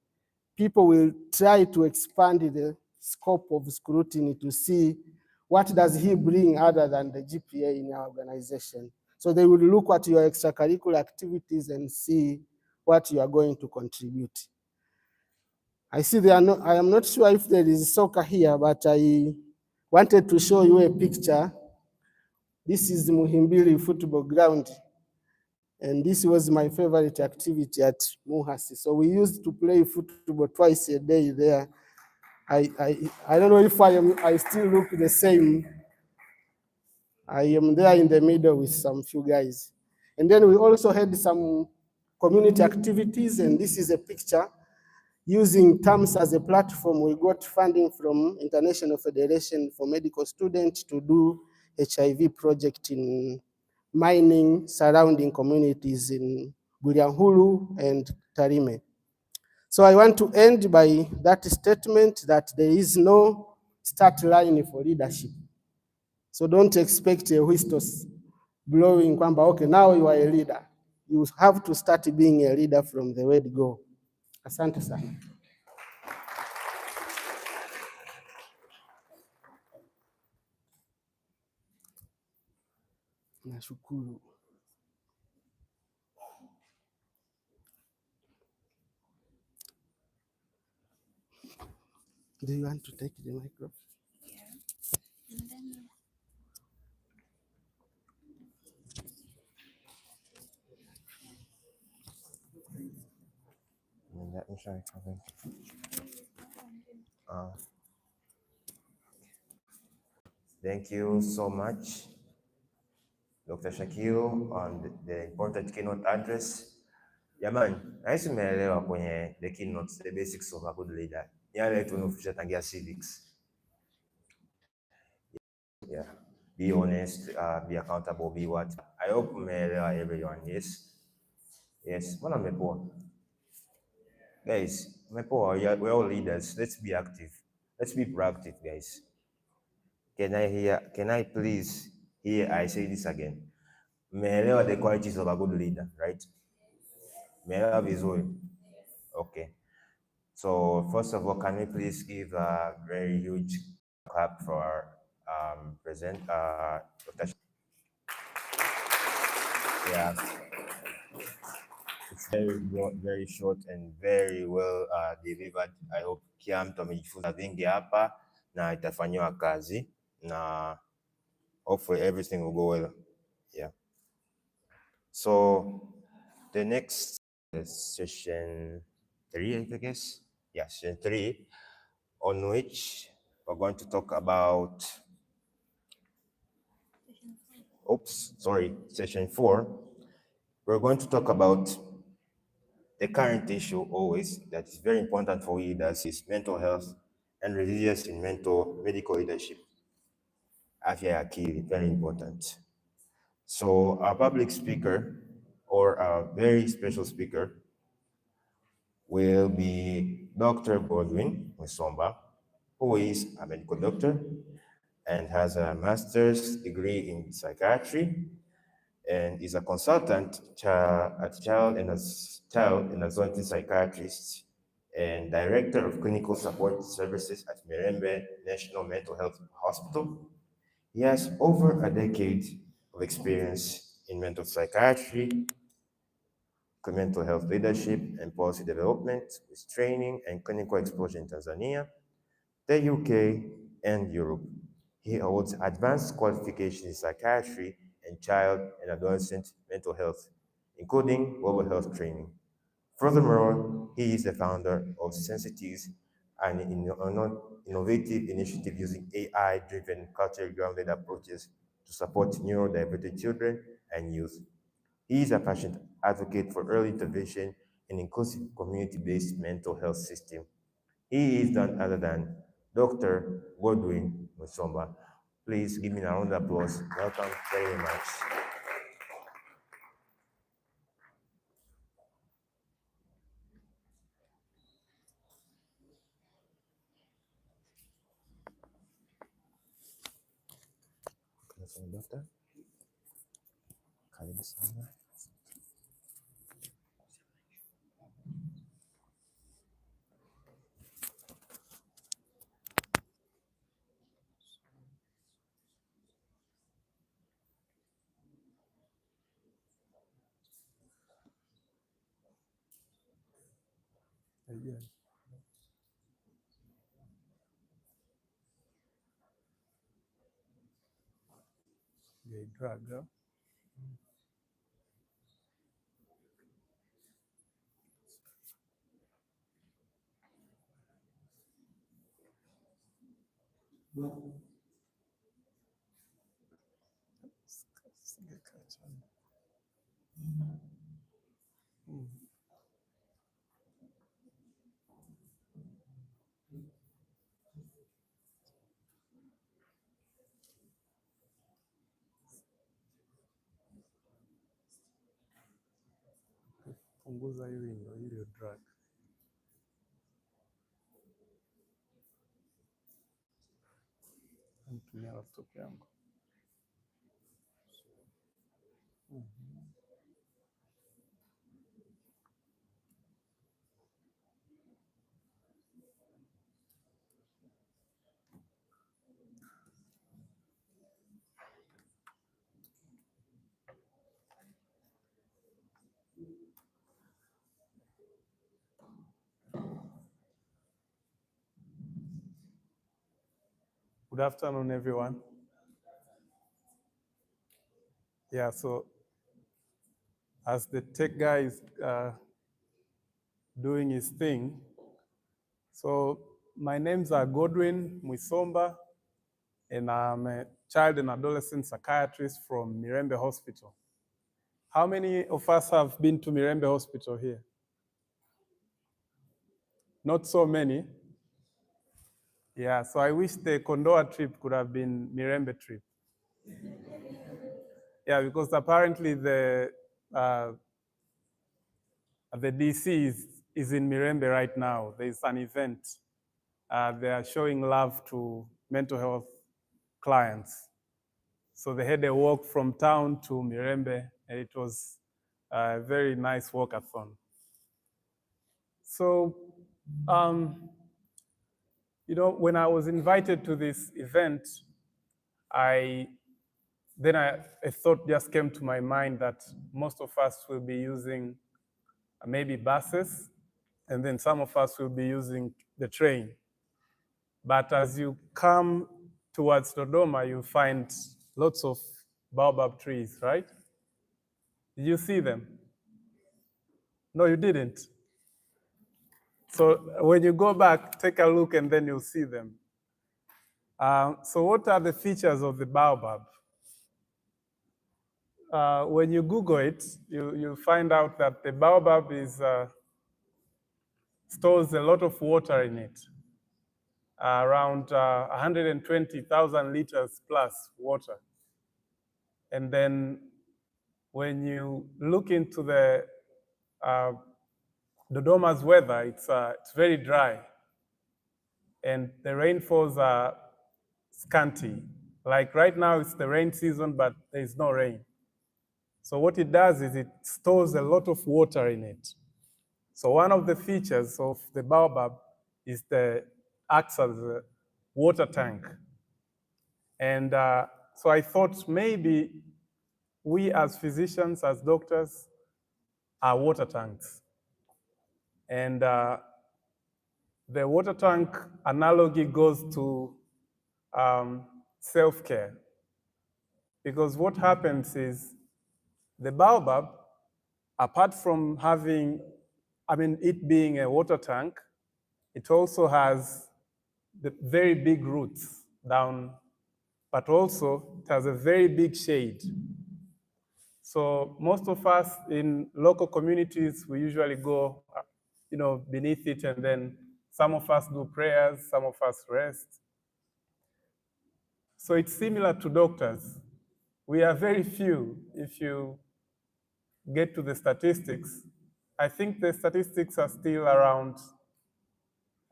people will try to expand the scope of scrutiny to see what does he bring other than the GPA in our organization. So they will look at your extracurricular activities and see what you are going to contribute. I see I am not sure if there is soccer here, but I wanted to show you a picture. This is the Muhimbili football ground, and this was my favorite activity at Muhasi. So we used to play football twice a day there. I don't know if I still look the same. I am there in the middle with some few guys. And then we also had some community activities, and this is a picture using TAMS as a platform. We got funding from International Federation for Medical Students to do HIV project in mining surrounding communities in Bulyanhulu and Tarime. So I want to end by that statement that there is no start line for leadership. So don't expect a whistle blowing kwamba, okay, now you are a leader. You have to start being a leader from the word go. Asante sana. Nashukuru. Do you want to take the microphone? Thank you so much, Dr. Shakil, on the important keynote address. Jamani, nahisi mmeelewa kwenye the keynotes, the basics of a good leader. Yale tunafundisha tangia civics. Yeah. Be honest, be accountable, be what. I hope mmeelewa everyone. Yes. Yes. Mbona mmepoa? Guys, mmepoa. We're all leaders. Let's be active. Let's be proactive, guys. Can I please hear I say this again? Mmeelewa the qualities of a good leader, right? Mmeelewa vizuri? Okay. So first of all, can we please give a very huge clap for our Dr. Yeah. It's very short and very well delivered. I hope kila mtu amejifunza vingi hapa na itafanyiwa kazi na hopefully everything will go well. Yeah. So the next is session 3, I guess. Yeah, session 3, on which we're going to talk about, session 4. We're going to talk about the current issue always that is very important for leaders is mental health and resilience in medical leadership. Afya ya akili, very important. So our public speaker or a very special speaker will be Dr. Godwin Musomba, who is a medical doctor and has a master's degree in psychiatry and is a consultant at child and adolescent psychiatrist and director of clinical support services at Mirembe National Mental Health Hospital. He has over a decade of experience in mental psychiatry, mental health leadership, and policy development with training and clinical exposure in Tanzania, the UK, and Europe. He holds advanced qualifications in psychiatry and child and adolescent mental health, including global health training. Furthermore, he is the founder of Sensitives, an innovative initiative using AI-driven, culturally grounded approaches to support neurodivergent children and youth. He is a passionate advocate for early intervention and inclusive community-based mental health system. He is none other than Dr. Godwin Musomba. Please give me a round of applause. Welcome very much. Doctor. Karibu sana. Again. Yeah, drag, huh? Punguza hiyo ile drag. Nitumia laptop yangu. Good afternoon, everyone. Yeah, so as the tech guy is doing his thing, so my names are Godwin Musomba, and I'm a child and adolescent psychiatrist from Mirembe Hospital. How many of us have been to Mirembe Hospital here? Not so many. Yeah, so I wish the Kondoa trip could have been Mirembe trip. Yeah, because apparently the DC is in Mirembe right now. There's an event. They are showing love to mental health clients. So they had a walk from town to Mirembe, and it was a very nice walkathon. So, you know, when I was invited to this event, a thought just came to my mind that most of us will be using maybe buses, and then some of us will be using the train. But as you come towards Dodoma, you find lots of baobab trees, right? Did you see them? No, you didn't. So when you go back, take a look and then you'll see them. So what are the features of the baobab? When you Google it, you'll find out that the baobab stores a lot of water in it, around 120,000 liters plus water. And then when you look into the Dodoma's weather, it's very dry, and the rainfalls are scanty. Like right now, it's the rain season, but there's no rain. So what it does is it stores a lot of water in it. So one of the features of the baobab is acts as a water tank. And so I thought maybe we as physicians, as doctors, are water tanks. And the water tank analogy goes to self-care. Because what happens is the baobab, apart from it being a water tank, it also has the very big roots down, but also it has a very big shade. So most of us in local communities, we usually go, beneath it, and then some of us do prayers, some of us rest. So it's similar to doctors. We are very few. If you get to the statistics, I think the statistics are still around,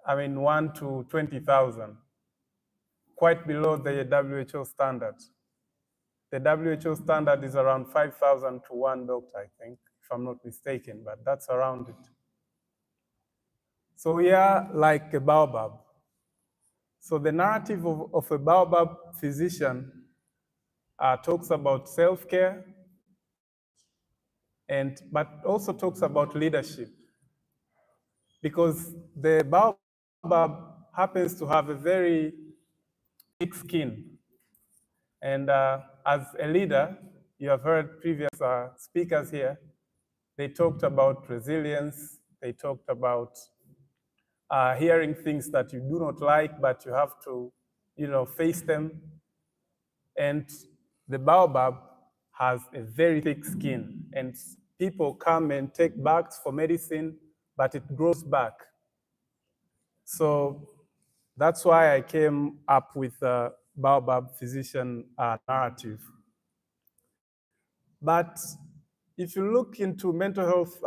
1 to 20,000, quite below the WHO standard. The WHO standard is around 5,000 to one doctor, I think, if I'm not mistaken, but that's around it. So we are like a baobab. So the narrative of a baobab physician talks about self-care, but also talks about leadership. Because the baobab happens to have a very thick skin. And as a leader, you have heard previous speakers here, they talked about resilience, they talked about hearing things that you do not like, but you have to, face them. And the baobab has a very thick skin, and people come and take bags for medicine, but it grows back. So that's why I came up with the baobab physician narrative. But if you look into mental health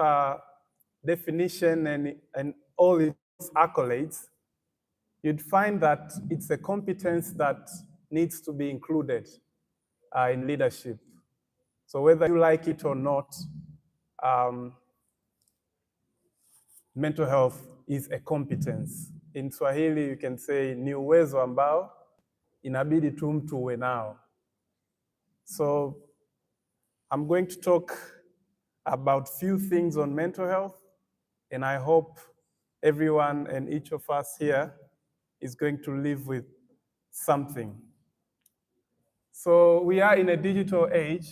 definition and all its accolades, you'd find that it's a competence that needs to be included in leadership. So whether you like it or not, mental health is a competence. In Swahili, you can say ni uwezo ambao inabidi tu mtu uwe nao. So I'm going to talk about few things on mental health, and I hope everyone and each of us here is going to live with something. So we are in a digital age.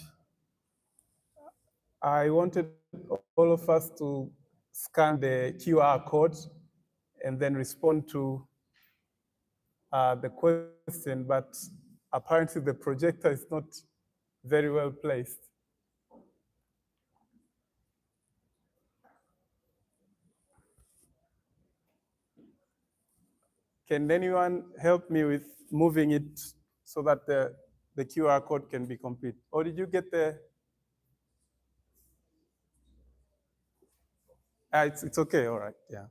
I wanted all of us to scan the QR code and then respond to the question, but apparently the projector is not very well placed. Can anyone help me with moving it so that the QR code can be complete? Or did you get the? It's okay, all right, yeah.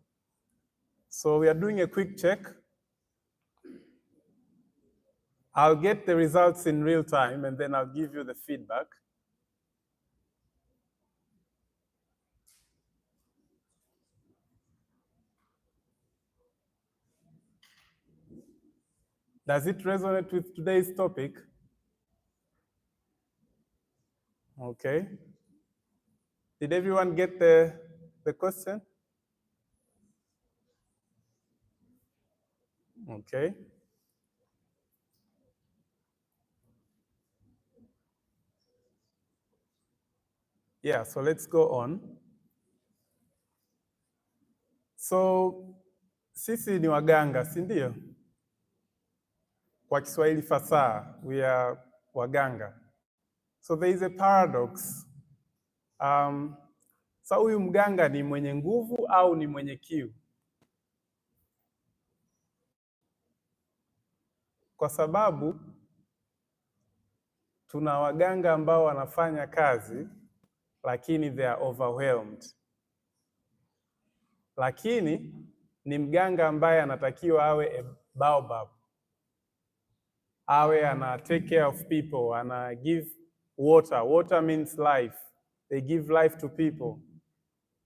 So we are doing a quick check. I'll get the results in real time, and then I'll give you the feedback. Does it resonate with today's topic? Okay. Did everyone get the question? Okay. Yeah, so let's go on. So sisi ni waganga, si ndio? Kwa Kiswahili fasaha, we are waganga. So there is a paradox. So huyu mganga ni mwenye nguvu au ni mwenye kiu? Kwa sababu tuna waganga ambao wanafanya kazi lakini they are overwhelmed. Lakini ni mganga ambaye anatakiwa awe a baobab, awe ana take care of people, ana give water. Water means life. They give life to people.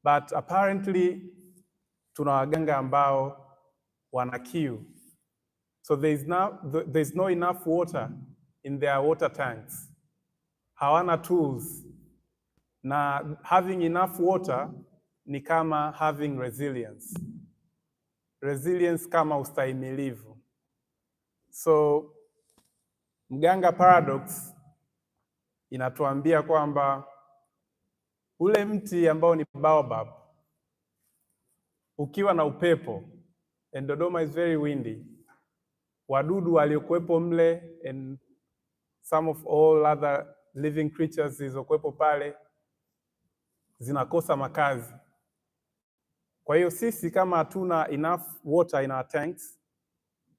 But apparently tuna waganga ambao wana kiu. So there's no enough water in their water tanks. Hawana tools. Na having enough water ni kama having resilience. Resilience kama ustahimilivu. So mganga paradox inatuambia kwamba ule mti ambao ni baobab ukiwa na upepo, and Dodoma is very windy, wadudu waliokuwepo mle and some of all other living creatures zilizokuwepo pale zinakosa makazi. Kwa hiyo sisi kama hatuna enough water in our tanks,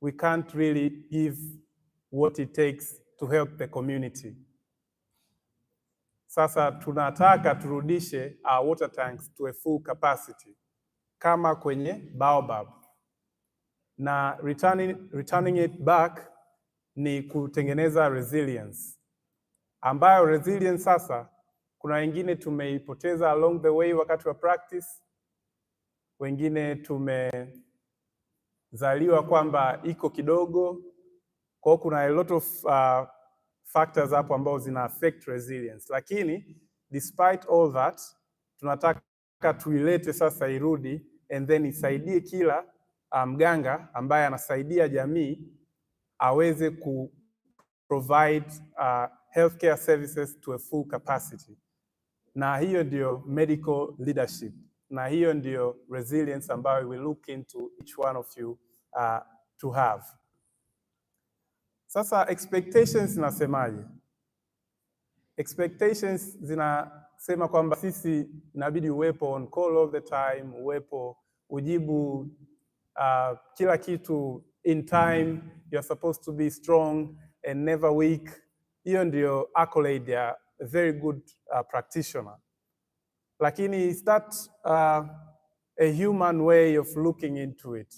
we can't really give what it takes to help the community. Sasa tunataka turudishe our water tanks to a full capacity kama kwenye baobab. Na returning it back ni kutengeneza resilience, ambayo resilience sasa kuna wengine tumeipoteza along the way wakati wa practice, wengine tumezaliwa kwamba iko kidogo. Kwa kuna a lot of factors hapo ambao zina affect resilience, lakini despite all that tunataka tuilete sasa irudi and then isaidie kila mganga ambaye anasaidia jamii aweze ku provide healthcare services to a full capacity. Na hiyo ndio medical leadership, na hiyo ndio resilience ambayo we look into each one of you to have. Sasa expectations zinasemaje? Expectations zinasema kwamba sisi inabidi uwepo on call all the time, uwepo ujibu kila kitu in time, you're supposed to be strong and never weak. Hiyo ndio accolade ya a very good practitioner. Lakini is that a human way of looking into it?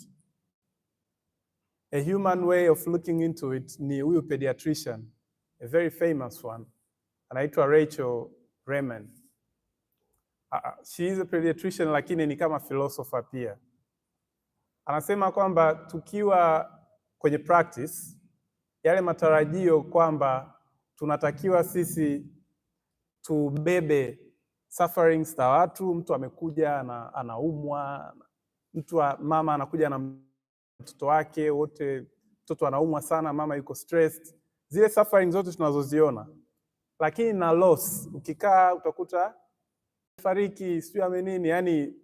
A human way of looking into it ni huyu pediatrician, a very famous one, anaitwa Rachel Remen. She is a pediatrician lakini ni kama philosopher pia. Anasema kwamba tukiwa kwenye practice, yale matarajio kwamba tunatakiwa sisi tubebe sufferings za watu, mtu amekuja anaumwa, mama anakuja na mtoto wake wote, mtoto anaumwa sana, mama yuko stressed, zile suffering zote tunazoziona. Lakini na loss, ukikaa utakuta fariki, sio amenini, yani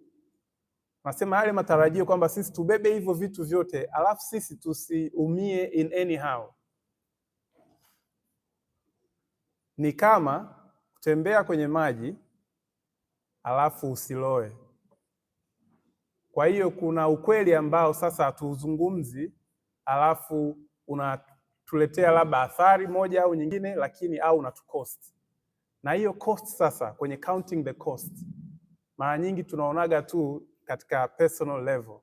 nasema yale matarajio kwamba sisi tubebe hivyo vitu vyote, alafu sisi tusiumie in anyhow. Ni kama kutembea kwenye maji alafu usiloe. Kwa hiyo kuna ukweli ambao sasa hatuuzungumzi, alafu unatuletea labda athari moja au nyingine, lakini au unatucost. Na hiyo cost sasa kwenye counting the cost, mara nyingi tunaonaga tu katika personal level.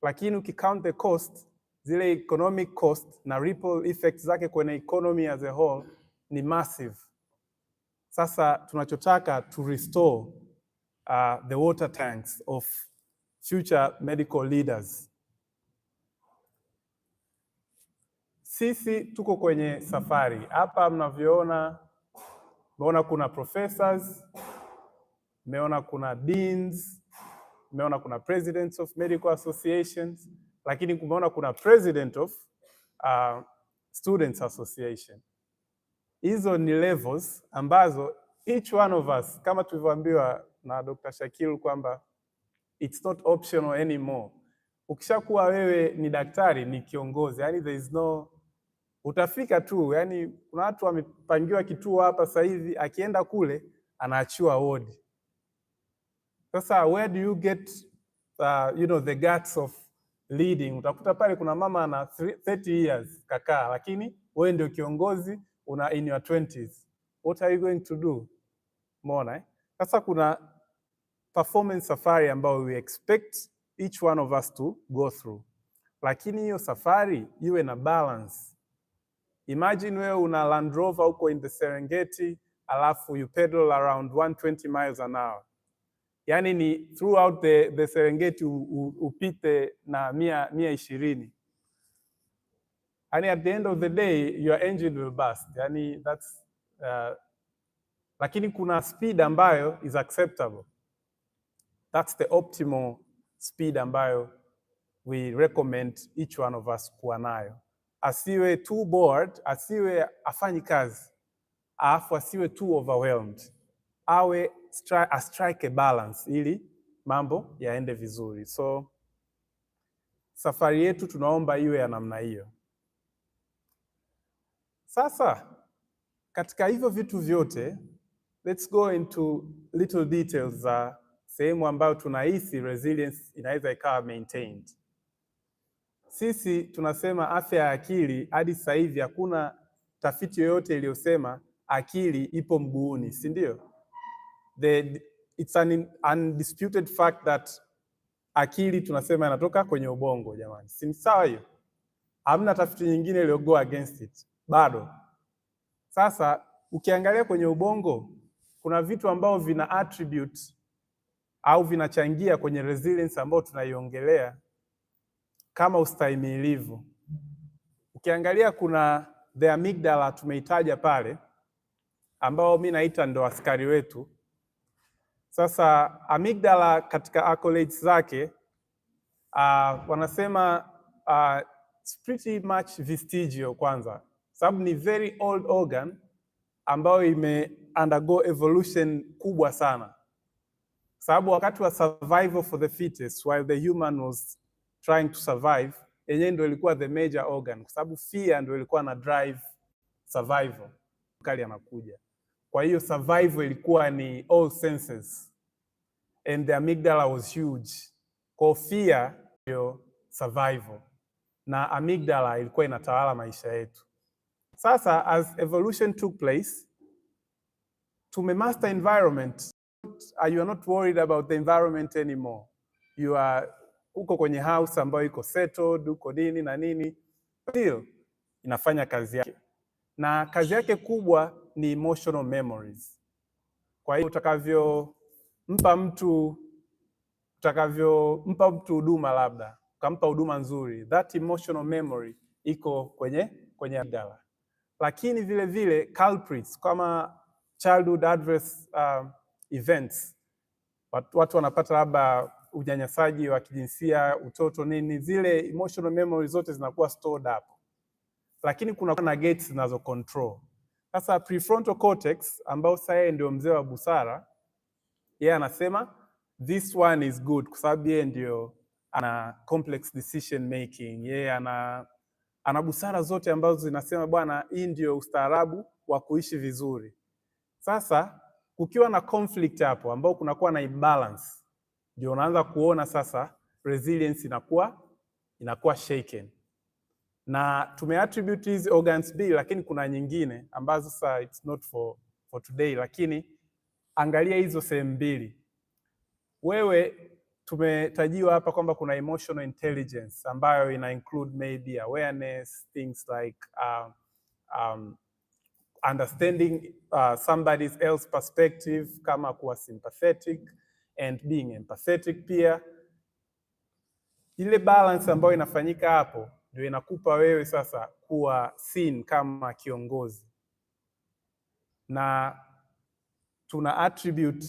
Lakini ukicount the cost, zile economic cost na ripple effects zake kwenye economy as a whole ni massive. Sasa tunachotaka to restore the water tanks of future medical leaders. Sisi tuko kwenye safari. Hapa mnavyoona, mmeona kuna professors, mmeona kuna deans, mmeona kuna presidents of medical associations, lakini mmeona kuna president of students association. Hizo ni levels ambazo each one of us, kama tulivyoambiwa na Dr. Shakil kwamba it's not optional anymore. Ukishakuwa wewe ni daktari, ni kiongozi, yani there is no, utafika tu, yani kuna watu wamepangiwa kituo hapa sasa hivi, akienda kule anaachiwa ward. Sasa where do you get the guts of leading? Utakuta pale kuna mama ana 30 years kakaa, lakini wewe ndio kiongozi, una in your 20s. What are you going to do? Umeona eh? Sasa kuna performance safari ambayo we expect each one of us to go through, lakini hiyo safari iwe na balance. Imagine wewe una Land Rover huko in the Serengeti, alafu you pedal around 120 miles an hour. Yani ni throughout the Serengeti upite na 120. Yani at the end of the day your engine will burst. Yani that's lakini kuna speed ambayo is acceptable. That's the optimal speed ambayo we recommend each one of us kuwa nayo. Asiwe too bored, asiwe afanyi kazi, alafu asiwe too overwhelmed. Awe strike a balance ili mambo yaende vizuri. So safari yetu tunaomba iwe ya namna hiyo. Sasa katika hivyo vitu vyote, let's go into little details za sehemu ambayo tunahisi resilience inaweza ikawa maintained. Sisi tunasema afya ya akili, hadi sasa hivi hakuna tafiti yoyote iliyosema akili ipo mguuni, si ndio? It's an undisputed fact that akili tunasema inatoka kwenye ubongo, jamani. Si sawa hiyo? Hamna tafiti nyingine iliyo go against it. Bado. Sasa ukiangalia kwenye ubongo kuna vitu ambavyo vina attribute au vinachangia kwenye resilience ambayo tunaiongelea kama ustahimilivu. Ukiangalia kuna the amygdala tumeitaja pale, ambao mimi naita ndo askari wetu. Sasa amygdala katika accolades zake wanasema it's pretty much vestigial kwanza, sababu ni very old organ ambayo ime undergo evolution kubwa sana, sababu wakati wa survival for the fittest while the human was trying to survive, yenyewe ndio ilikuwa the major organ, kwa sababu fear ndio ilikuwa na drive survival. Kali anakuja, kwa hiyo survival ilikuwa ni all senses and the amygdala was huge. Kwa fear ndio survival na amygdala ilikuwa inatawala maisha yetu. Sasa as evolution took place, tumemaster environment. You are not worried about the environment anymore. You are uko kwenye house ambayo iko settled, uko nini na nini, still inafanya kazi yake, na kazi yake kubwa ni emotional memories. Kwa hiyo utakavyompa mtu huduma, labda ukampa huduma nzuri, that emotional memory iko kwenye amygdala. Lakini vile vile culprits kama childhood adverse events, watu wanapata labda unyanyasaji wa kijinsia, utoto, nini, zile emotional memories zote zinakuwa stored up, lakini kuna na gates zinazo control. Sasa prefrontal cortex ambao sasa ndio mzee wa busara, yeye anasema this one is good, kwa sababu yeye ndio ana complex decision making, yeye ana busara zote ambazo zinasema bwana, hii ndio ustaarabu wa kuishi vizuri. Sasa kukiwa na conflict hapo ambao kunakuwa na imbalance, ndio unaanza kuona sasa resilience inakuwa shaken. Na tumeattribute these organs B, lakini kuna nyingine ambazo sasa it's not for today, lakini angalia hizo sehemu mbili. Wewe tumetajiwa hapa kwamba kuna emotional intelligence ambayo ina include maybe awareness, things like understanding somebody else perspective, kama kuwa sympathetic and being empathetic pia. Ile balance ambayo inafanyika hapo ndio inakupa wewe sasa kuwa seen kama kiongozi, na tuna attribute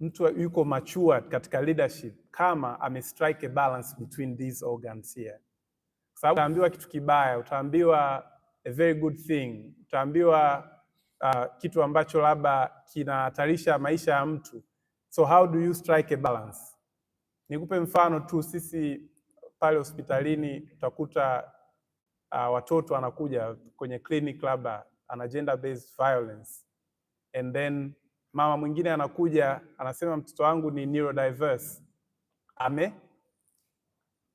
mtu yuko mature katika leadership kama amestrike a balance between these organs here. Sababu utaambiwa kitu kibaya, utaambiwa a very good thing, utaambiwa kitu ambacho labda kinahatarisha maisha ya mtu. So how do you strike a balance? Nikupe mfano tu, sisi pale hospitalini utakuta watoto anakuja kwenye clinic labda ana gender based violence, and then mama mwingine anakuja anasema mtoto wangu ni neurodiverse,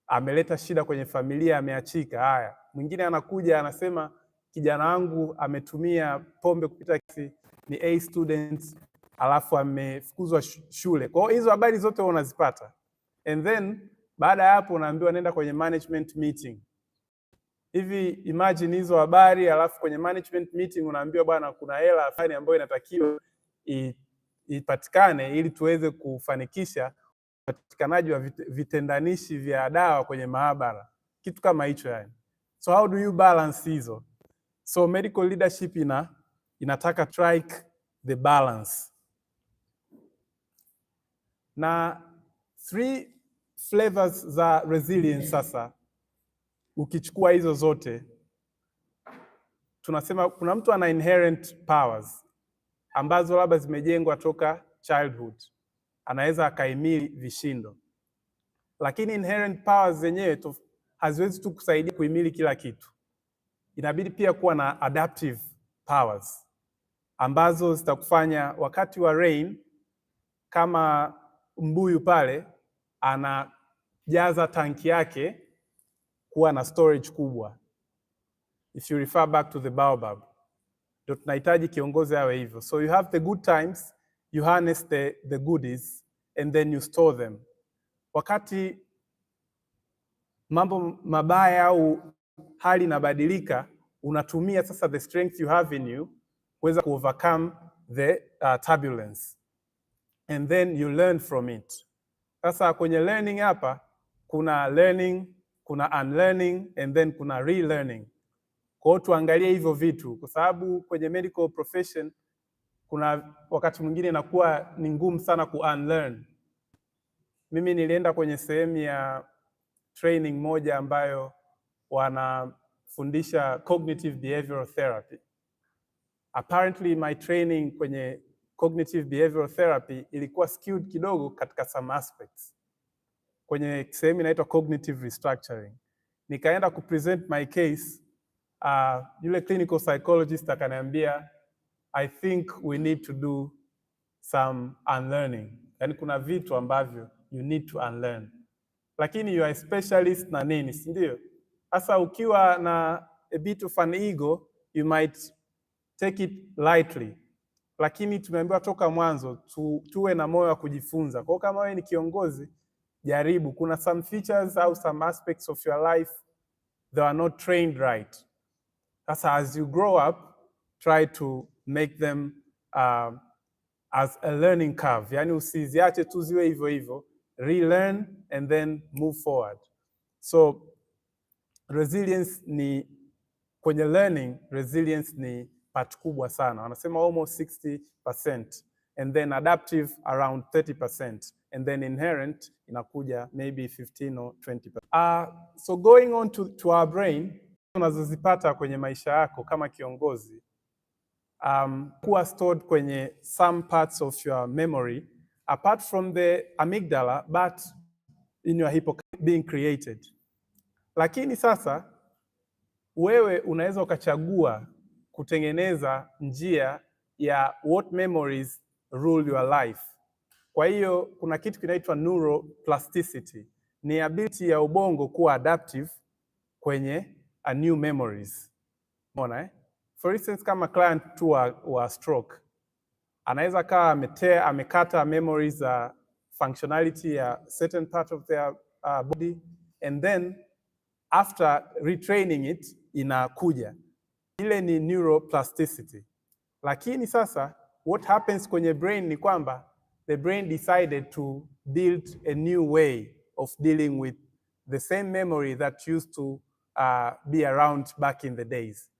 ameleta shida kwenye familia, ameachika. Haya, mwingine anakuja anasema kijana wangu ametumia pombe kupita kiasi, ni A student, alafu amefukuzwa shule. Kwa hiyo hizo habari zote unazipata, and then baada ya hapo unaambiwa nenda kwenye management meeting. Hivi imagine hizo habari, alafu kwenye management meeting unaambiwa bwana, kuna hela fulani ambayo inatakiwa ipatikane ili tuweze kufanikisha upatikanaji wa vitendanishi vya dawa kwenye maabara, kitu kama hicho yani. So how do you balance hizo? So medical leadership inataka strike the balance. Na 3 flavors za resilience sasa, ukichukua hizo zote, tunasema kuna mtu ana inherent powers ambazo labda zimejengwa toka childhood, anaweza akahimili vishindo, lakini inherent powers zenyewe haziwezi tu kusaidia kuhimili kila kitu. Inabidi pia kuwa na adaptive powers ambazo zitakufanya wakati wa rain, kama mbuyu pale anajaza tanki yake kuwa na storage kubwa. If you refer back to the baobab, ndio tunahitaji kiongozi awe hivyo. So you have the good times, you harness the goodies, and then you store them. Wakati mambo mabaya au hali inabadilika, unatumia sasa the strength you have in you kuweza ku overcome the turbulence, and then you learn from it. Sasa kwenye learning hapa kuna learning, kuna unlearning, and then kuna relearning. Kwa hiyo tuangalie hivyo vitu, kwa sababu kwenye medical profession kuna wakati mwingine inakuwa ni ngumu sana ku unlearn. Mimi nilienda kwenye sehemu ya training moja ambayo wanafundisha cognitive behavioral therapy. Apparently my training kwenye cognitive behavioral therapy ilikuwa skewed kidogo katika some aspects. Kwenye sehemu inaitwa cognitive restructuring. Nikaenda kupresent my case, yule clinical psychologist akaniambia, I think we need to do some unlearning. Yaani kuna vitu ambavyo you need to unlearn. Lakini you are a specialist na nini, si ndio? Sasa ukiwa na a bit of an ego, you might take it lightly. Lakini tumeambiwa toka mwanzo tuwe na moyo wa kujifunza. Kwa kama wewe ni kiongozi, jaribu. Kuna some features au some aspects of your life that are not trained right. Sasa as you grow up, try to make them as a learning curve. Yani usiziache tu ziwe hivyo hivyo. Relearn and then move forward. So resilience ni kwenye learning, resilience ni part kubwa sana. Wanasema almost 60%, and then adaptive around 30%, and then inherent inakuja maybe 15 or 20%. So going on to our brain, unazozipata kwenye maisha yako kama kiongozi, kuwa stored kwenye some parts of your memory apart from the amygdala, but in your hippocampus being created. Lakini sasa wewe unaweza ukachagua kutengeneza njia ya what memories rule your life. Kwa hiyo kuna kitu kinaitwa neuroplasticity, ni ability ya ubongo kuwa adaptive kwenye a new memories. Umeona eh? For instance, kama client tu wa stroke anaweza kawa amekata memories za functionality ya certain part of their body, and then after retraining it inakuja. Ile ni neuroplasticity. Lakini sasa what happens kwenye brain ni kwamba the brain decided to build a new way of dealing with the same memory that used to be around back in the days.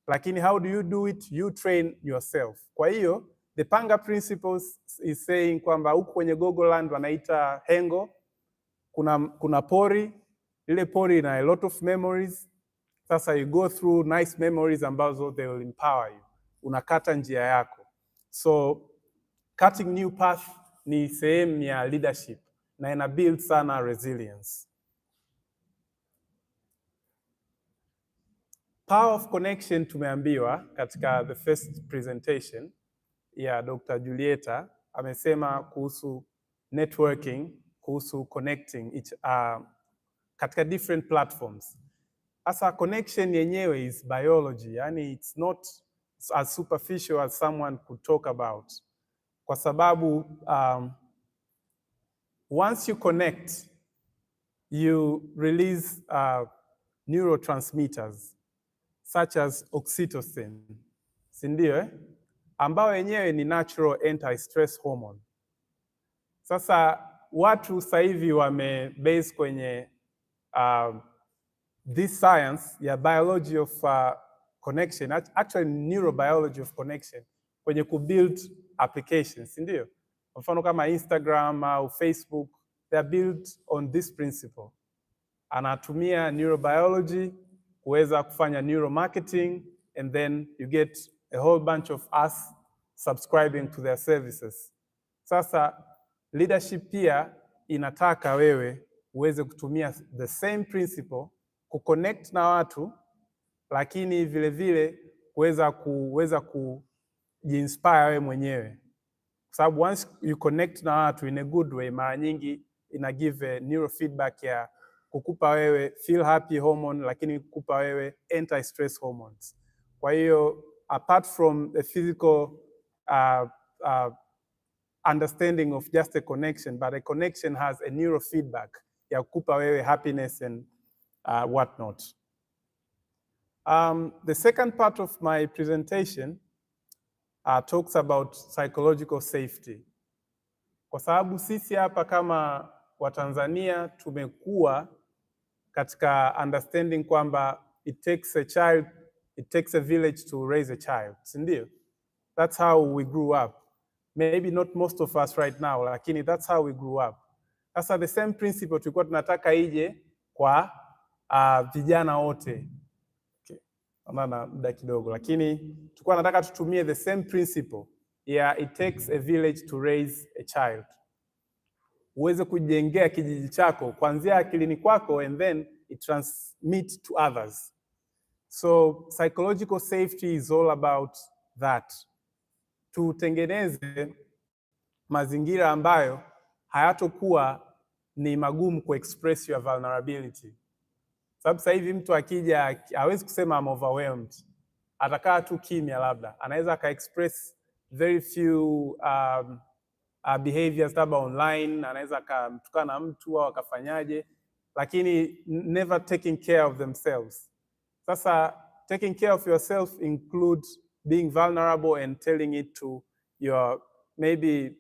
Lakini how do you do it? You train yourself. Kwa hiyo the Panga principles is saying kwamba huku kwenye Gogoland wanaita hengo, kuna pori, ile pori ina a lot of memories. Sasa you go through nice memories ambazo they will empower you. unakata njia yako. So cutting new path ni sehemu ya leadership na ina build sana resilience. Power of connection tumeambiwa katika the first presentation ya Dr. Julieta, amesema kuhusu networking, kuhusu connecting katika different platforms. Asa connection yenyewe is biology, yani it's not as superficial as someone could talk about. Kwa sababu once you connect, you release neurotransmitters such as oxytocin, si ndio eh? Ambao yenyewe ni natural anti-stress hormone. Sasa watu sasa hivi wamebase kwenye this science ya biology of connection, actually neurobiology of connection, kwenye kubuild applications, si ndio? Kwa mfano kama Instagram au Facebook, they are built on this principle. Anatumia neurobiology kuweza kufanya neuromarketing, and then you get a whole bunch of us subscribing to their services. Sasa leadership pia inataka wewe uweze kutumia the same principle kuconnect na watu, lakini vile vile kuweza kujiinspire wewe mwenyewe, kwa sababu once you connect na watu in a good way, mara nyingi ina give a neurofeedback ya kukupa wewe feel happy hormone, lakini kukupa wewe anti-stress hormones. Kwa hiyo apart from the physical understanding of just a connection, but a connection has a neurofeedback ya kukupa wewe happiness and whatnot. The second part of my presentation talks about psychological safety. Kwa sababu sisi hapa kama Watanzania tumekuwa katika understanding kwamba it takes a village to raise a child, si ndio? That's how we grew up. Maybe not most of us right now, lakini that's how we grew up. Sasa the same principle tulikuwa tunataka ije kwa vijana wote. Okay. Na muda kidogo, lakini tulikuwa nataka tutumie the same principle. Yeah, it takes a village to raise a child. Uweze kujengea kijiji chako kuanzia akilini kwako, and then it transmit to others. So psychological safety is all about that. Tutengeneze mazingira ambayo hayatokuwa ni magumu kuexpress your vulnerability. Sababu sasa hivi mtu akija hawezi kusema I'm overwhelmed. Atakaa tu kimya, labda anaweza akaexpress very few behaviors labda online, anaweza akamtukana na mtu au akafanyaje, lakini never taking care of themselves. Sasa taking care of yourself includes being vulnerable and telling it to your maybe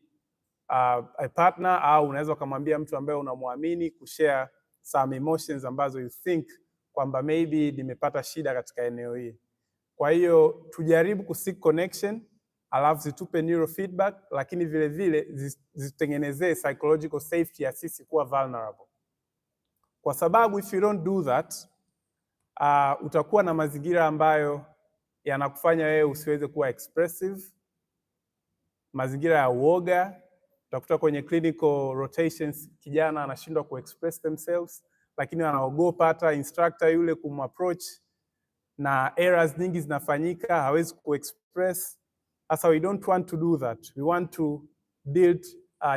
a partner, au unaweza kumwambia mtu ambaye unamwamini, kushare some emotions ambazo you think kwamba maybe nimepata shida katika eneo hili. Kwa hiyo tujaribu kuseek connection, alafu zitupe neurofeedback, lakini vile vile zitengenezee psychological safety ya sisi kuwa vulnerable. Kwa sababu if you don't do that, utakuwa na mazingira ambayo yanakufanya wewe usiweze kuwa expressive, mazingira ya uoga. Utakuta kwenye clinical rotations kijana anashindwa kuexpress themselves, lakini anaogopa hata instructor yule kumapproach, na errors nyingi zinafanyika, hawezi kuexpress. Sasa we don't want to do that. We want to build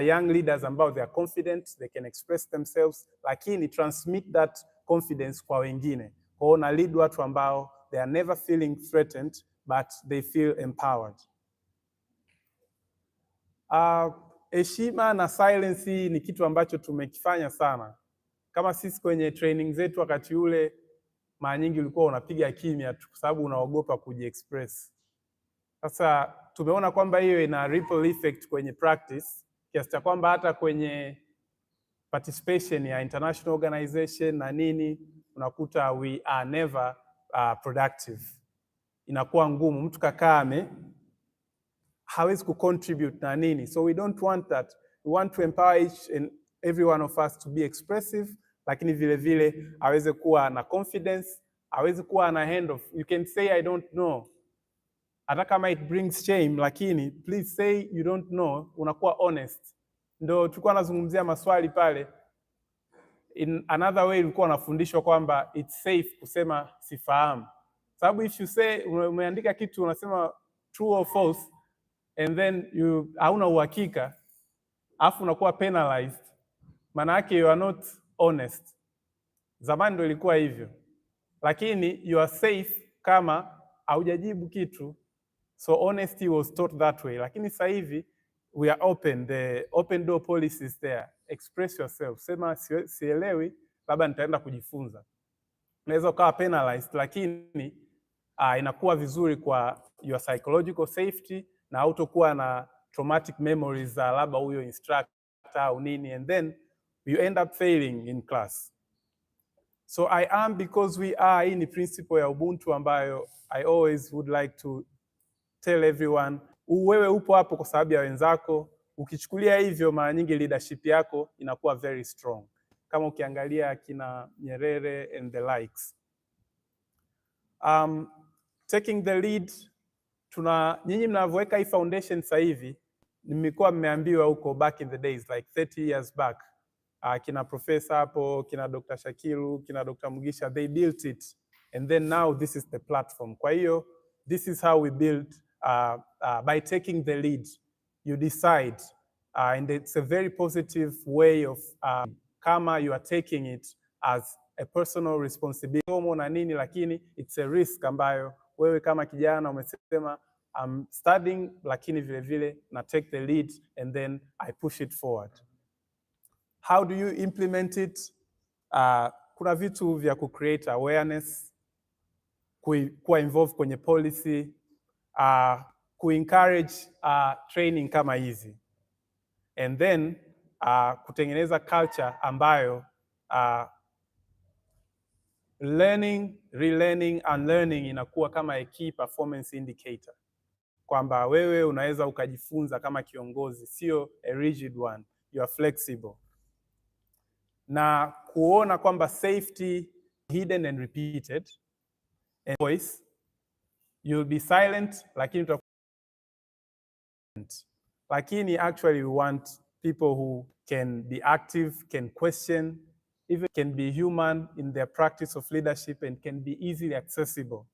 young leaders ambao they are confident, they can express themselves, lakini transmit that confidence kwa wengine. Kwa hiyo na lead watu ambao they are never feeling threatened, but they feel empowered. Heshima na silence ni kitu ambacho tumekifanya sana. Kama sisi kwenye training zetu wakati ule, mara nyingi ulikuwa unapiga kimya tu kwa sababu unaogopa kujiexpress. Sasa tumeona kwamba hiyo ina ripple effect kwenye practice, kiasi cha kwamba hata kwenye participation ya international organization na nini, unakuta we are never productive. Inakuwa ngumu, mtu kakame hawezi kucontribute na nini. So we don't want that. We want to empower each and every one of us to be expressive, lakini vile vile aweze kuwa na confidence, aweze kuwa na hand of, you can say I don't know, hata kama it brings shame, lakini please say you don't know, unakuwa honest. Ndo tulikuwa nazungumzia maswali pale. In another way ulikuwa unafundishwa kwamba it's safe kusema sifahamu. Sababu if you say umeandika kitu unasema true or false and then you hauna uhakika afu unakuwa penalized, maana yake you are not honest. Zamani ndo ilikuwa hivyo, lakini you are safe kama haujajibu kitu, so honesty was taught that way. Lakini sasa hivi we are open, the open door policy is there. Express yourself, sema sielewi, labda nitaenda kujifunza. Unaweza ukawa penalized, lakini inakuwa vizuri kwa your psychological safety na hautokuwa na traumatic memories za labda huyo instructor au nini, and then you end up failing in class. So I am because we are, hii ni principle ya Ubuntu ambayo I always would like to tell everyone. Wewe upo hapo kwa sababu ya wenzako. Ukichukulia hivyo, mara nyingi leadership yako inakuwa very strong, kama ukiangalia kina Nyerere and the likes. Taking the lead, nyinyi mnavyoweka hii foundation sasa hivi, nimekuwa mmeambiwa huko back in the days like 30 years back, kina professor hapo, kina Dr. Shakilu, kina Dr. Mugisha, they built it and then now this is the platform. Kwa hiyo this is how we build, by taking the lead you decide, and it's a very positive way of, kama you are taking it as a personal responsibility na nini, lakini it's a risk ambayo wewe kama kijana umesema I'm studying, lakini vile vile na take the lead and then I push it forward. How do you implement it? Kuna vitu vya create awareness, kuwa involved kwenye policy, encourage training kama hizi, and then kutengeneza culture ambayo learning, relearning, unlearning inakuwa kama a key performance indicator, kwamba wewe unaweza ukajifunza kama kiongozi, sio a rigid one, you are flexible. Na kuona kwamba safety hidden and repeated, and voice, you'll be silent, lakini actually we want people who can be active, can question, even can be human in their practice of leadership and can be easily accessible.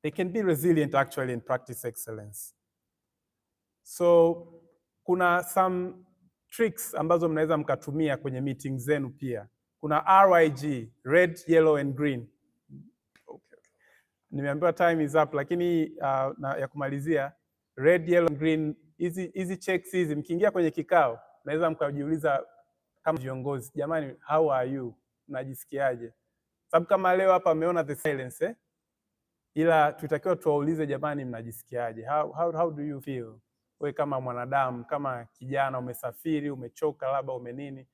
They can be resilient actually and practice excellence. So kuna some tricks ambazo mnaweza mkatumia kwenye meetings zenu pia. Kuna RYG, red, yellow and green. Okay. Nimeambiwa time is up, lakini ya kumalizia, red, yellow and green, hizi checks hizi mkiingia kwenye kikao naweza mkajiuliza kama viongozi, jamani, how are you? Najisikiaje? Sababu kama leo hapa ameona the silence, ila tutakiwa tuwaulize, jamani, mnajisikiaje? How do you feel? Wewe kama mwanadamu, kama kijana, umesafiri, umechoka, labda umenini.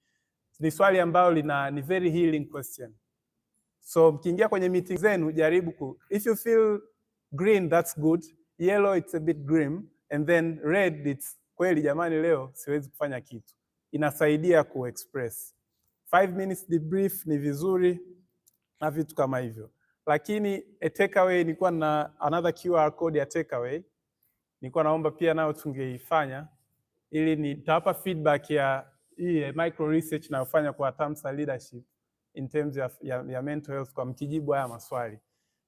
Ni swali ambalo ni very healing question. So mkiingia kwenye meeting zenu, jaribu if you feel green, that's good. Yellow, it's a bit grim. And then red, it's kweli jamani, leo siwezi kufanya kitu. Inasaidia express. 5 minutes debrief ni vizuri na vitu kama hivyo. Lakini a takeaway, nilikuwa na another QR code ya takeaway. Nilikuwa naomba pia nao tungeifanya, ili nitawapa feedback ya hii micro research nayofanya kwa Tamsa leadership in terms ya mental health, kwa mkijibu haya maswali.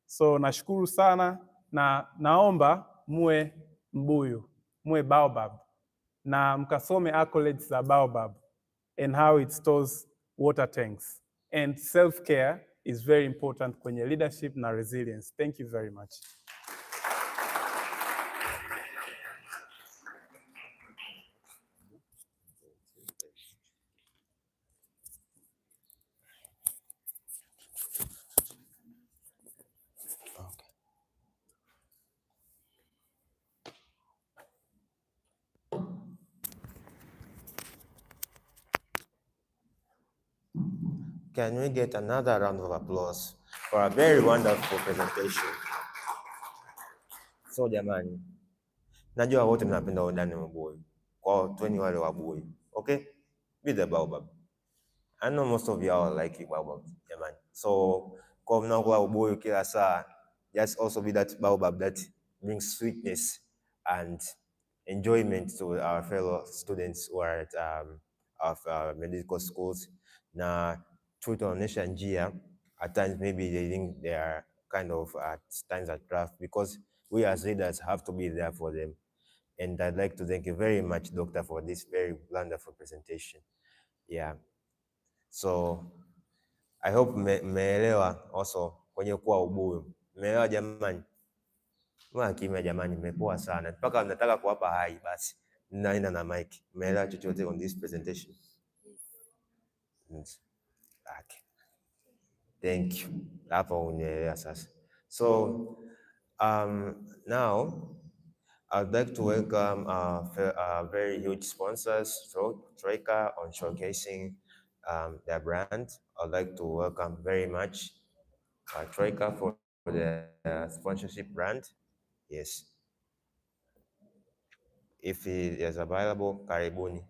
So nashukuru sana, na naomba muwe mbuyu, muwe baobab, na mkasome accolades za baobab and how it stores water tanks. And self-care is very important kwenye leadership na resilience. Thank you very much. Can we get another round of applause for a very wonderful presentation? So jamani, najua wote mnapenda udani mbuyu. Kwa tweni wale wabuyu. Okay? Be the baobab. I know most of y'all like baobab, jamani. So kwa mnakuwa ubuyu kila saa, just also be that baobab that brings sweetness and enjoyment to our fellow students who are at of medical schools. Na tutaonesha njia, at times maybe they think they are kind of at times at rough, because we as leaders have to be there for them. And I'd like to thank you very much, Doctor, for this very wonderful presentation. Yeah. So I hope mmeelewa also kwenye kuwa ubuyu. Mmeelewa jamani? Mwa kimya jamani, mmepoa sana. Mpaka nataka kuwapa hai basi. Naenda na mic. Mmeelewa chochote on this presentation? Yes. Okay. Thank you. Hapo unielewa sasa. So now I'd like to welcome very huge sponsors, Troika, on showcasing their brand. I'd like to welcome very much Troika for the sponsorship brand. Yes. If it is available, karibuni.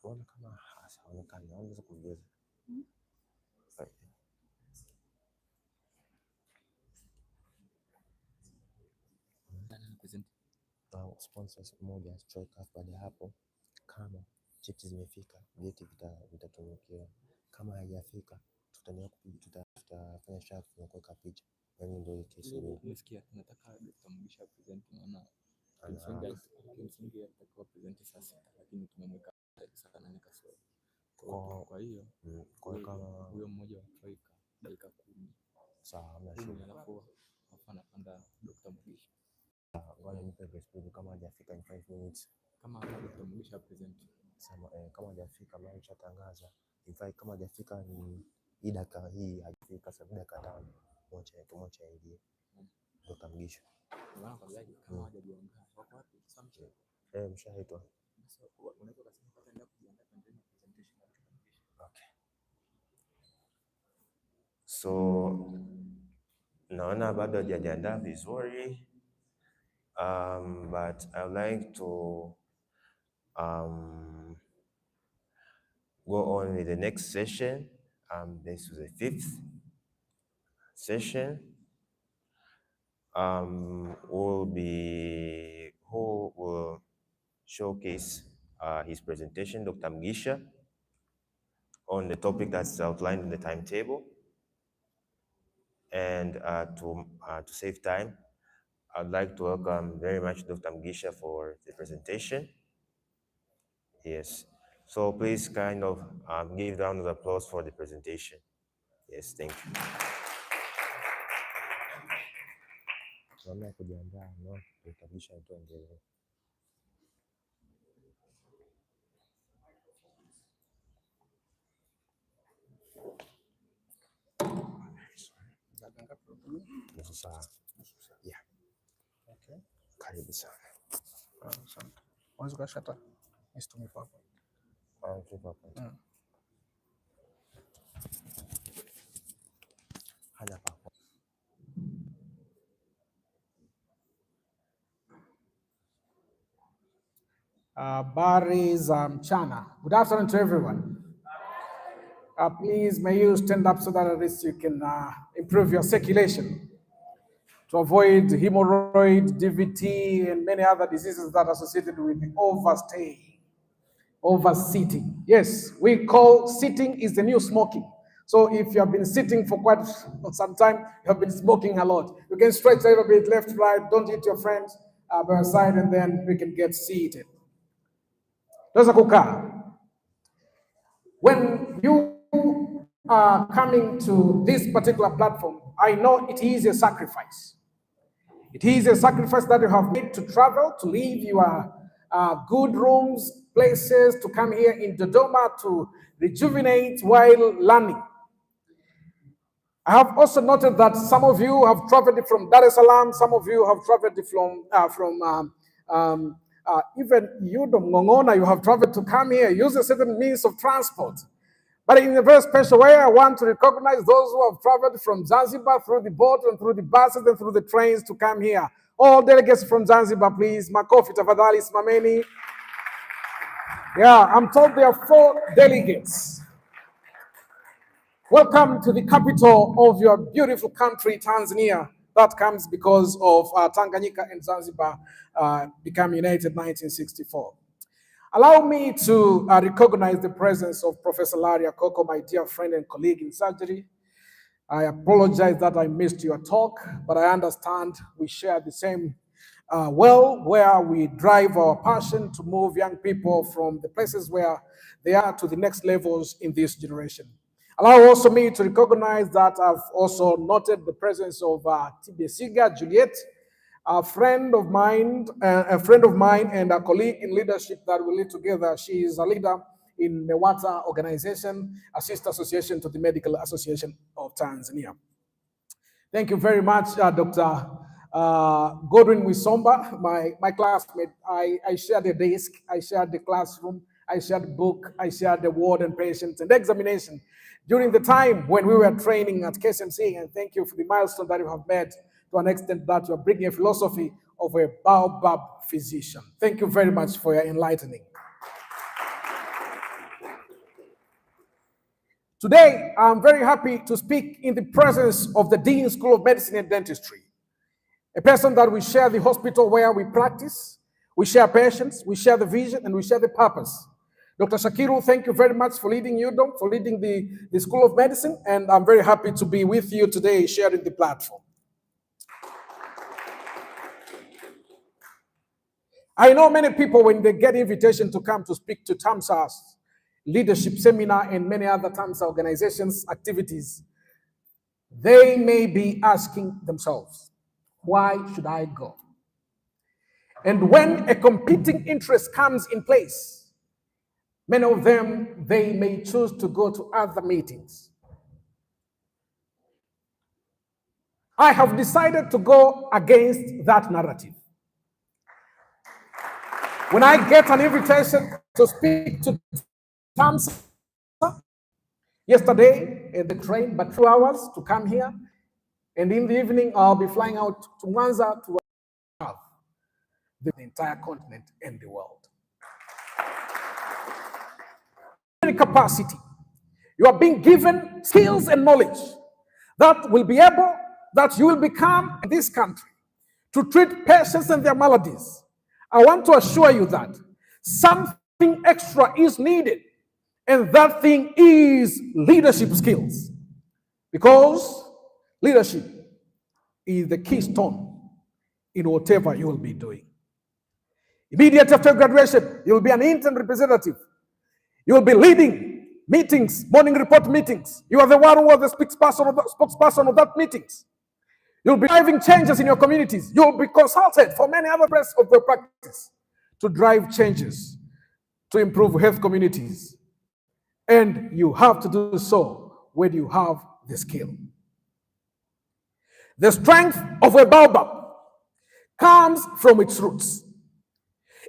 Mbona kama haonekani, naweza kuongeza. Sponsors moja Troika. Baada ya hapo, kama cheti zimefika, vyeti vitatunukiwa. Kama haijafika, tutafanya sharp na kuweka picha. Yaani ndio kesi hiyo. Umesikia, tunataka Dr. Mugisha present, maana kimsingi atakuwa present saa 6 lakini tumemweka saa 8 kasoro. Kwa hiyo kama huyo mmoja wa Troika dakika 10. Sawa, hamna shida. Alafu anapanda Dr. Mugisha. Ngoja nipe response kama hajafika in 5 minutes. Kama Dr. Mugisha present. Sema kama hajafika mimi nitatangaza. In fact kama hajafika ni hii dakika hii hajafika sababu dakika 5. Moja ingie. Dr. Mugisha. Maana kwa gani kama hajajiandaa. Wako wapi? Samche. Mshaitwa. Unaweza kusema pataenda kujiandaa kwa presentation ya Dr. Mugisha. Okay. So naona bado hajajiandaa vizuri. But I would like to go on with the next session. This is the 5th session. Who will showcase his presentation, Dr. Mugisha, on the topic that's outlined in the timetable. And to save time, I'd like to welcome very much Dr. Mugisha for the presentation. Yes. So please kind of give round of applause for the presentation. Yes, thank you. Yeah. Okay. Karibu sana. Asante. Unaweza ukashata nisitume hapo. Hana papo. Habari za mchana. Good afternoon to everyone. Please, may you stand up so that at least you can improve your circulation to avoid hemorrhoid, DVT, and many other diseases that are associated with overstaying, oversitting. Yes, we call sitting is the new smoking. So if you have been sitting for quite some time, you have been smoking a lot. You can stretch a little bit left, right, don't hit your friends by your side, and then we can get seated. When you are coming to this particular platform, I know it is a sacrifice. It is a sacrifice that you have made to travel, to leave your good rooms, places, to come here in Dodoma to rejuvenate while learning. I have also noted that some of you have traveled from Dar es Salaam, some of you have traveled from even you, Ngongona, you have traveled to come here, use a certain means of transport. But in a very special way, I want to recognize those who have traveled from Zanzibar through the boat and through the buses and through the trains to come here. All delegates from Zanzibar, please. Makofi tafadhali, simameni. Yeah, I'm told there are 4 delegates. Welcome to the capital of your beautiful country, Tanzania. That comes because of Tanganyika and Zanzibar become united in 1964. Allow me to recognize the presence of Professor Larry Akoko, my dear friend and colleague in surgery. I apologize that I missed your talk, but I understand we share the same where we drive our passion to move young people from the places where they are to the next levels in this generation. Allow also me to recognize that I've also noted the presence of Tibesiga Juliet, a friend of mine and a colleague in leadership that we lead together. She is a leader in MEWATA organization, a sister association to the Medical Association of Tanzania. Thank you very much, Dr. Godwin Wisomba, my classmate. I shared the desk, I shared the classroom, I shared the book, I shared the ward and patients and examination during the time when we were training at KSMC, and thank you for the milestone that you have made to an extent that you are bringing a philosophy of a baobab physician. Thank you very much for your enlightening. Today, I'm very happy to speak in the presence of the Dean School of Medicine and Dentistry, a person that we share the hospital where we practice, we share patients, we share the vision, and we share the purpose. Dr. Shakiru, thank you very much for leading UDOM, for leading the School of Medicine, and I'm very happy to be with you today sharing the platform. I know many people, when they get invitation to come to speak to Tamsa's leadership seminar and many other Tamsa organizations activities, they may be asking themselves, why should I go? And when a competing interest comes in place, many of them, they may choose to go to other meetings. I have decided to go against that narrative. When I get an invitation to speak to Tamsa, yesterday at the train, but 2 hours to come here, and in the evening I'll be flying out to Mwanza to have the entire continent and the world. Capacity. You are being given skills and knowledge that you will become in this country to treat patients and their maladies. I want to assure you that something extra is needed, and that thing is leadership skills, because leadership is the keystone in whatever you will be doing. Immediate after graduation, you will be an intern representative. You will be leading meetings, morning report meetings. You are the one who was the spokesperson of that meetings. You'll be driving changes in your communities. You'll be consulted for many other parts of your practice to drive changes, to improve health communities. And you have to do so when you have the skill. The strength of a baobab comes from its roots.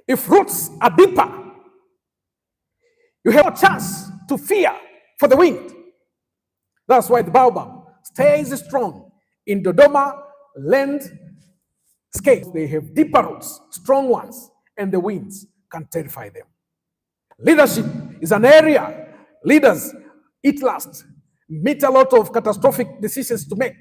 If roots are deeper, you have a chance to fear for the wind. That's why the baobab stays strong in Dodoma landscape. They have deeper roots, strong ones, and the winds can terrify them. Leadership is an area leaders eat last, meet a lot of catastrophic decisions to make.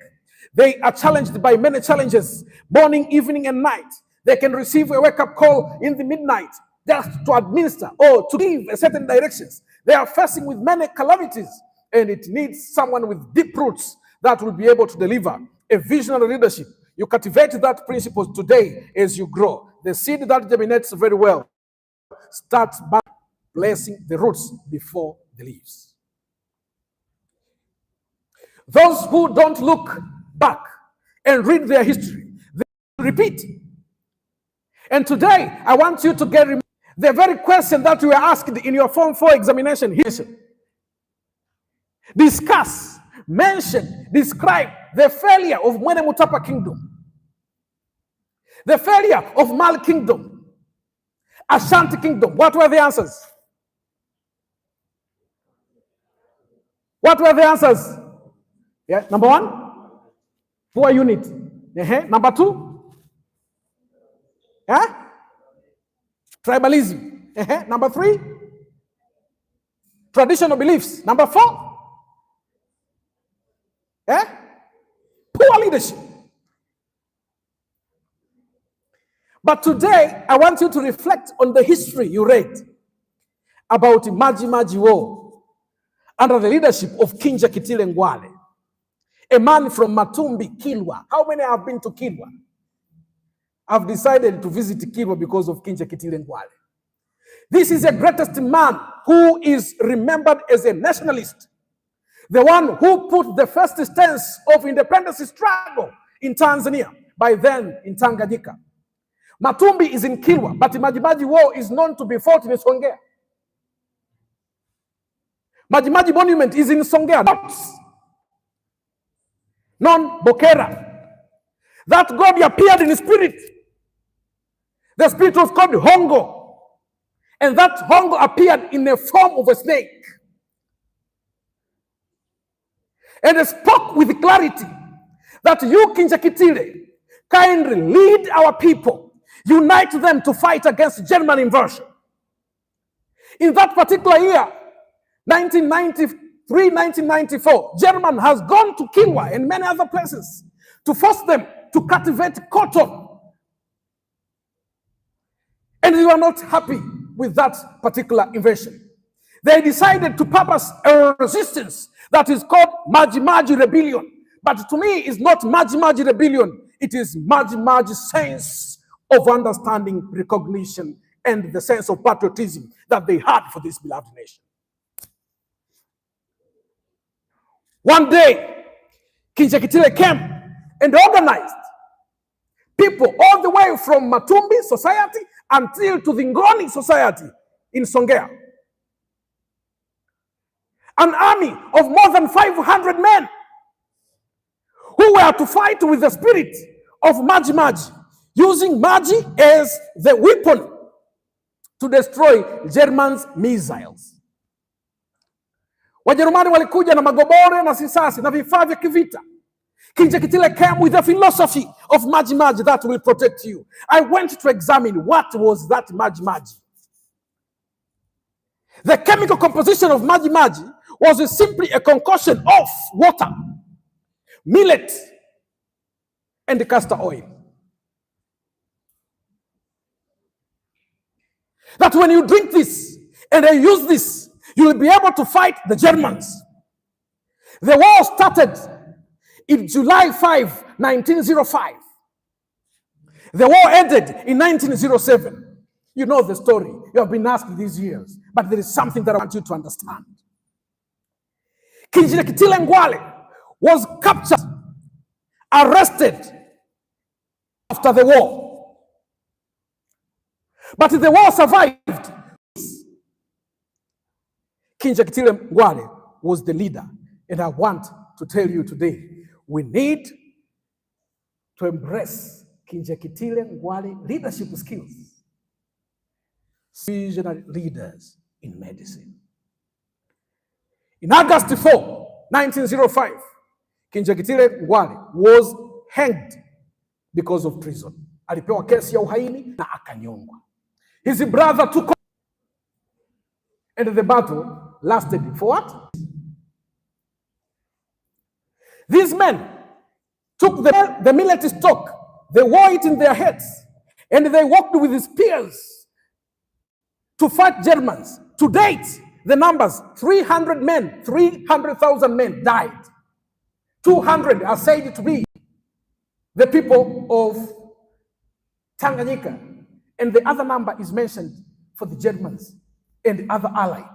They are challenged by many challenges, morning, evening, and night. They can receive a wake-up call in the midnight just to administer or to give a certain directions. They are facing with many calamities, and it needs someone with deep roots that will be able to deliver a visionary leadership. You cultivate that principle today as you grow. The seed that germinates very well starts by placing the roots before the leaves. Those who don't look back and read their history, they repeat. And today, I want you to get the very question that you were asked in your Form 4 examination here. Discuss, mention, describe the failure of Mwene Mutapa Kingdom, the failure of Mal Kingdom, Ashanti Kingdom. What were the answers? What were the answers? Yeah, number one, poor unit. Number two, tribalism. Number three, traditional beliefs. Number four, poor leadership. But today, I want you to reflect on the history you read about Maji Maji War under the leadership of Kinjekitile Ngwale, a man from Matumbi, Kilwa. How many have been to Kilwa? I've decided to visit Kilwa because of Kinjekitile Ngwale. This is the greatest man who is remembered as a nationalist, the one who put the first stance of independence struggle in Tanzania, by then in Tanganyika. Matumbi is in Kilwa, but Maji Maji War is known to be fought in Songea. Maji Maji Monument is in Songea, non-Bokera. That God appeared in spirit. The spirit was called Hongo. And that Hongo appeared in the form of a snake. And it spoke with clarity that you, Kinjekitile, kindly lead our people, unite them to fight against German invasion. In that particular year, 1993, 1994, German has gone to Kilwa and many other places to force them to cultivate cotton. And they were not happy with that particular invasion. They decided to purpose a resistance that is called Maji Maji Rebellion. But to me, it's not Maji Maji Rebellion. It is Maji Maji sense of understanding, recognition, and the sense of patriotism that they had for this beloved nation. One day, Kinjekitile came and organized people all the way from Matumbi society until to the Ngoni society in Songea. An army of more than 500 men who were to fight with the spirit of Maji Maji, using Maji as the weapon to destroy Germans' missiles. Wajerumani walikuja na magobore na sisasi na vifaa vya kivita. Kinjekitile came with the philosophy of Maji Maji that will protect you. I went to examine what was that Maji Maji. The chemical composition of Maji Maji was simply a concoction of water, millet, and castor oil. That when you drink this and you use this, you will be able to fight the Germans. The war started in July 5, 1905. The war ended in 1907. You know the story. You have been asked these years. But there is something that I want you to understand. Kinjekitile Ngwale was captured, arrested after the war. But the war survived. Kinjekitile Ngwale was the leader. And I want to tell you today, we need to embrace Kinjekitile Ngwale leadership skills. Visionary leaders in medicine. In August 4, 1905, Kinjekitile Ngwale was hanged because of treason. Alipewa kesi ya uhaini na akanyongwa. His brother took over, and the battle lasted for what? These men took the millet stock, they wore it in their heads, and they walked with spears to fight Germans. To date, the numbers, 300 men, 300,000 men died. 200 are said to be the people of Tanganyika, and the other number is mentioned for the Germans and the other allied.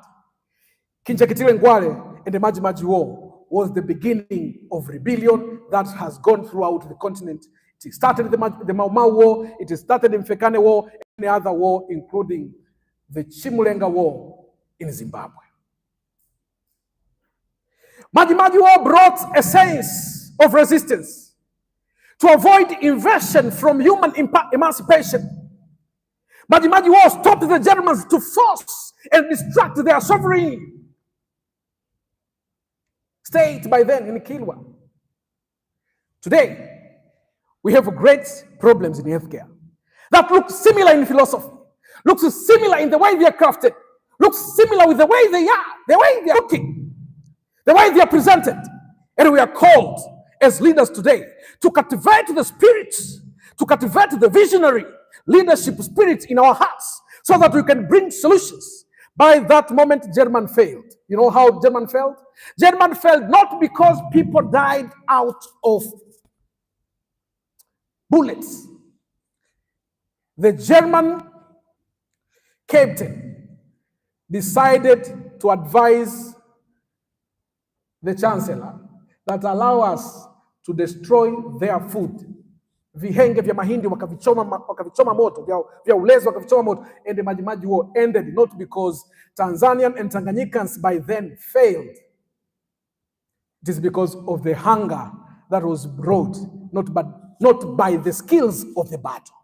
Kinjekitile Ngwale and the Maji Maji War was the beginning of rebellion that has gone throughout the continent. It started the Mau Mau War, it started the Mfekane War, and the other war, including the Chimulenga War in Zimbabwe. Maji Maji War brought a sense of resistance to avoid invasion from human emancipation. Maji Maji War stopped the Germans to force and distract their sovereign. state by then in Kilwa. Today, we have great problems in healthcare that look similar in philosophy, looks similar in the way they are crafted, looks similar with the way they are, the way they are looking, the way they are presented. And we are called as leaders today to cultivate the spirit, to cultivate the visionary leadership spirit in our hearts so that we can bring solutions. By that moment, German failed. You know how German failed? German failed not because people died out of bullets. The German captain decided to advise the chancellor that allow us to destroy their food. Vihenge vya mahindi wakavichoma moto, vya ulezi wakavichoma moto, and the Majimaji war ended not because Tanzanian and Tanganyikans by then failed. It is because of the hunger that was brought, not by the skills of the battle.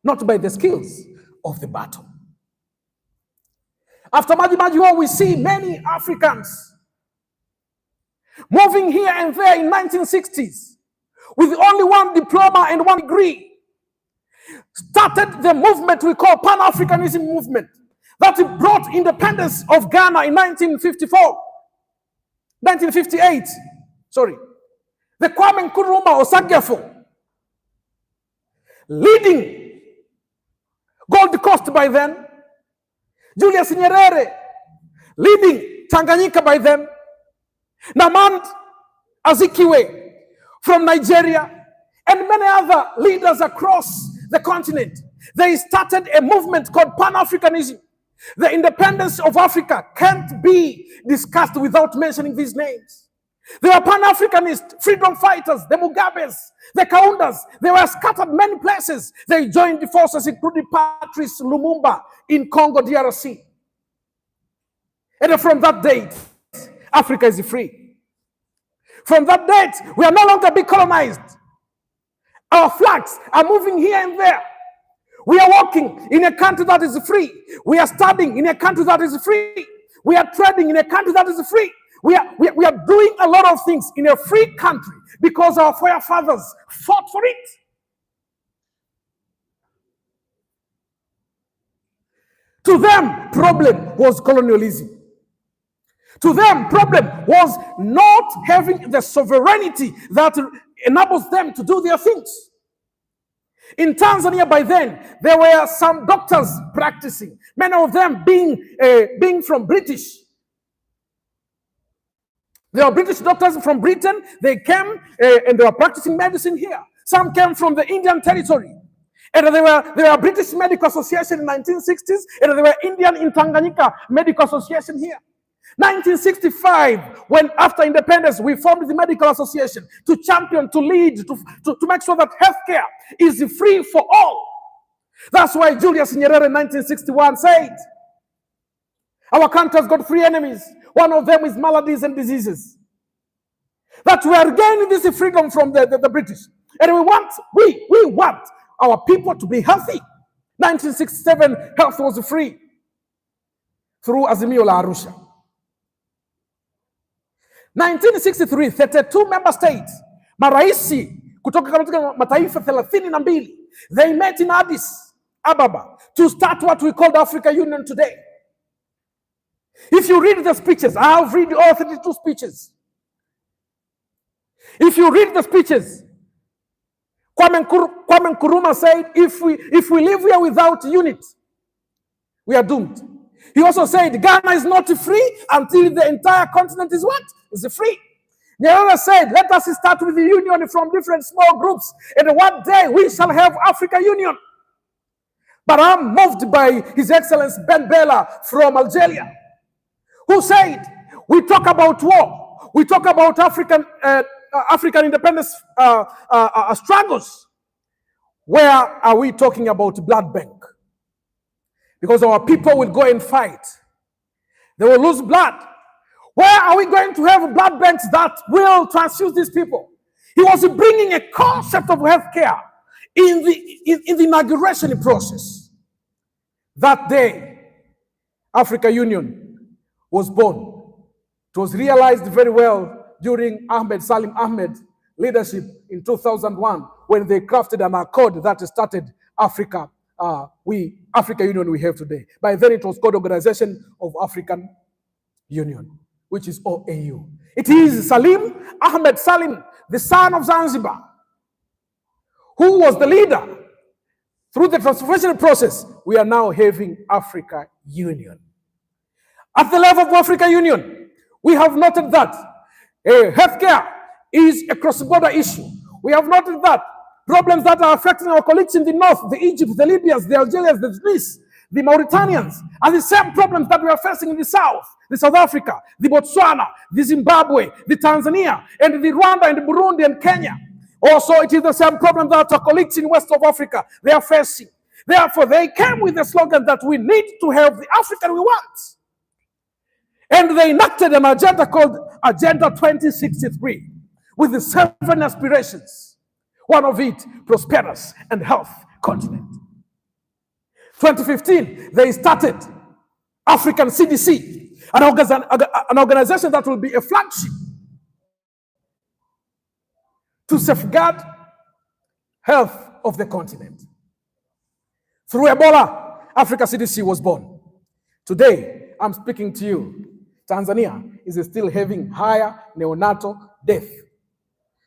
Not by the skills of the battle. After Majimaji war, we see many Africans moving here and there in 1960s with only one diploma and one degree, started the movement we call Pan-Africanism movement that brought independence of Ghana in 1958. The Kwame Nkrumah Osagyefo leading Gold Coast by then, Julius Nyerere leading Tanganyika by then, Nnamdi Azikiwe from Nigeria, and many other leaders across the continent. They started a movement called Pan-Africanism. The independence of Africa can't be discussed without mentioning these names. They were Pan-Africanist freedom fighters, the Mugabes, the Kaundas. They were scattered many places. They joined the forces, including Patrice Lumumba in Congo, DRC. And from that date, Africa is free. From that date, we are no longer being colonized. Our flags are moving here and there. We are walking in a country that is free. We are studying in a country that is free. We are trading in a country that is free. We are doing a lot of things in a free country because our forefathers fought for it. To them, problem was colonialism. To them, problem was not having the sovereignty that enables them to do their things. In Tanzania by then, there were some doctors practicing, many of them being from British. There are British doctors from Britain. They came and they were practicing medicine here. Some came from the Indian territory. And there were British Medical Association in 1960s, and there were Indian in Tanganyika Medical Association here. 1965, when after independence, we formed the Medical Association to champion, to lead, to make sure that healthcare is free for all. That's why Julius Nyerere in 1961 said, our country has got three enemies. One of them is maladies and diseases. That we are gaining this freedom from the British. And we want our people to be healthy. 1967, health was free through Azimio la Arusha. 1963, 32 member states, maraisi kutoka katika mataifa 32, they met in Addis Ababa to start what we call the Africa Union today. If you read the speeches, I have read all 32 speeches. If you read the speeches, Kwame Nkrumah said, if we live here without unity, we are doomed. He also said, Ghana is not free until the entire continent is what? Is free. Nyerere said, let us start with the union from different small groups, and one day we shall have Africa Union. But I'm moved by His Excellency Ben Bella from Algeria, who said, we talk about war, we talk about African independence struggles. Where are we talking about blood bank? Because our people will go and fight. They will lose blood. Where are we going to have blood banks that will transfuse these people? He was bringing a concept of healthcare in the inauguration process. That day, Africa Union was born. It was realized very well during Salim Ahmed's leadership in 2001 when they crafted an accord that started Africa Union we have today. By then it was called Organization of African Union, which is OAU. It is Ahmed Salim, the son of Zanzibar, who was the leader. Through the transformation process, we are now having Africa Union. At the level of Africa Union, we have noted that healthcare is a cross-border issue. We have noted that problems that are affecting our colleagues in the north, the Egypt, the Libyans, the Algerians, the Greece, the Mauritanians, are the same problems that we are facing in the south, the South Africa, the Botswana, the Zimbabwe, the Tanzania, and the Rwanda, and the Burundi, and Kenya. Also, it is the same problem that our colleagues in West of Africa, they are facing. Therefore, they came with the slogan that we need to have the African we want. And they enacted an agenda called Agenda 2063 with the 7 aspirations. One of it, prosperous and health continent. 2015, they started African CDC, an organization that will be a flagship to safeguard health of the continent. Through Ebola, Africa CDC was born. Today, I'm speaking to you. Tanzania is still having higher neonatal death.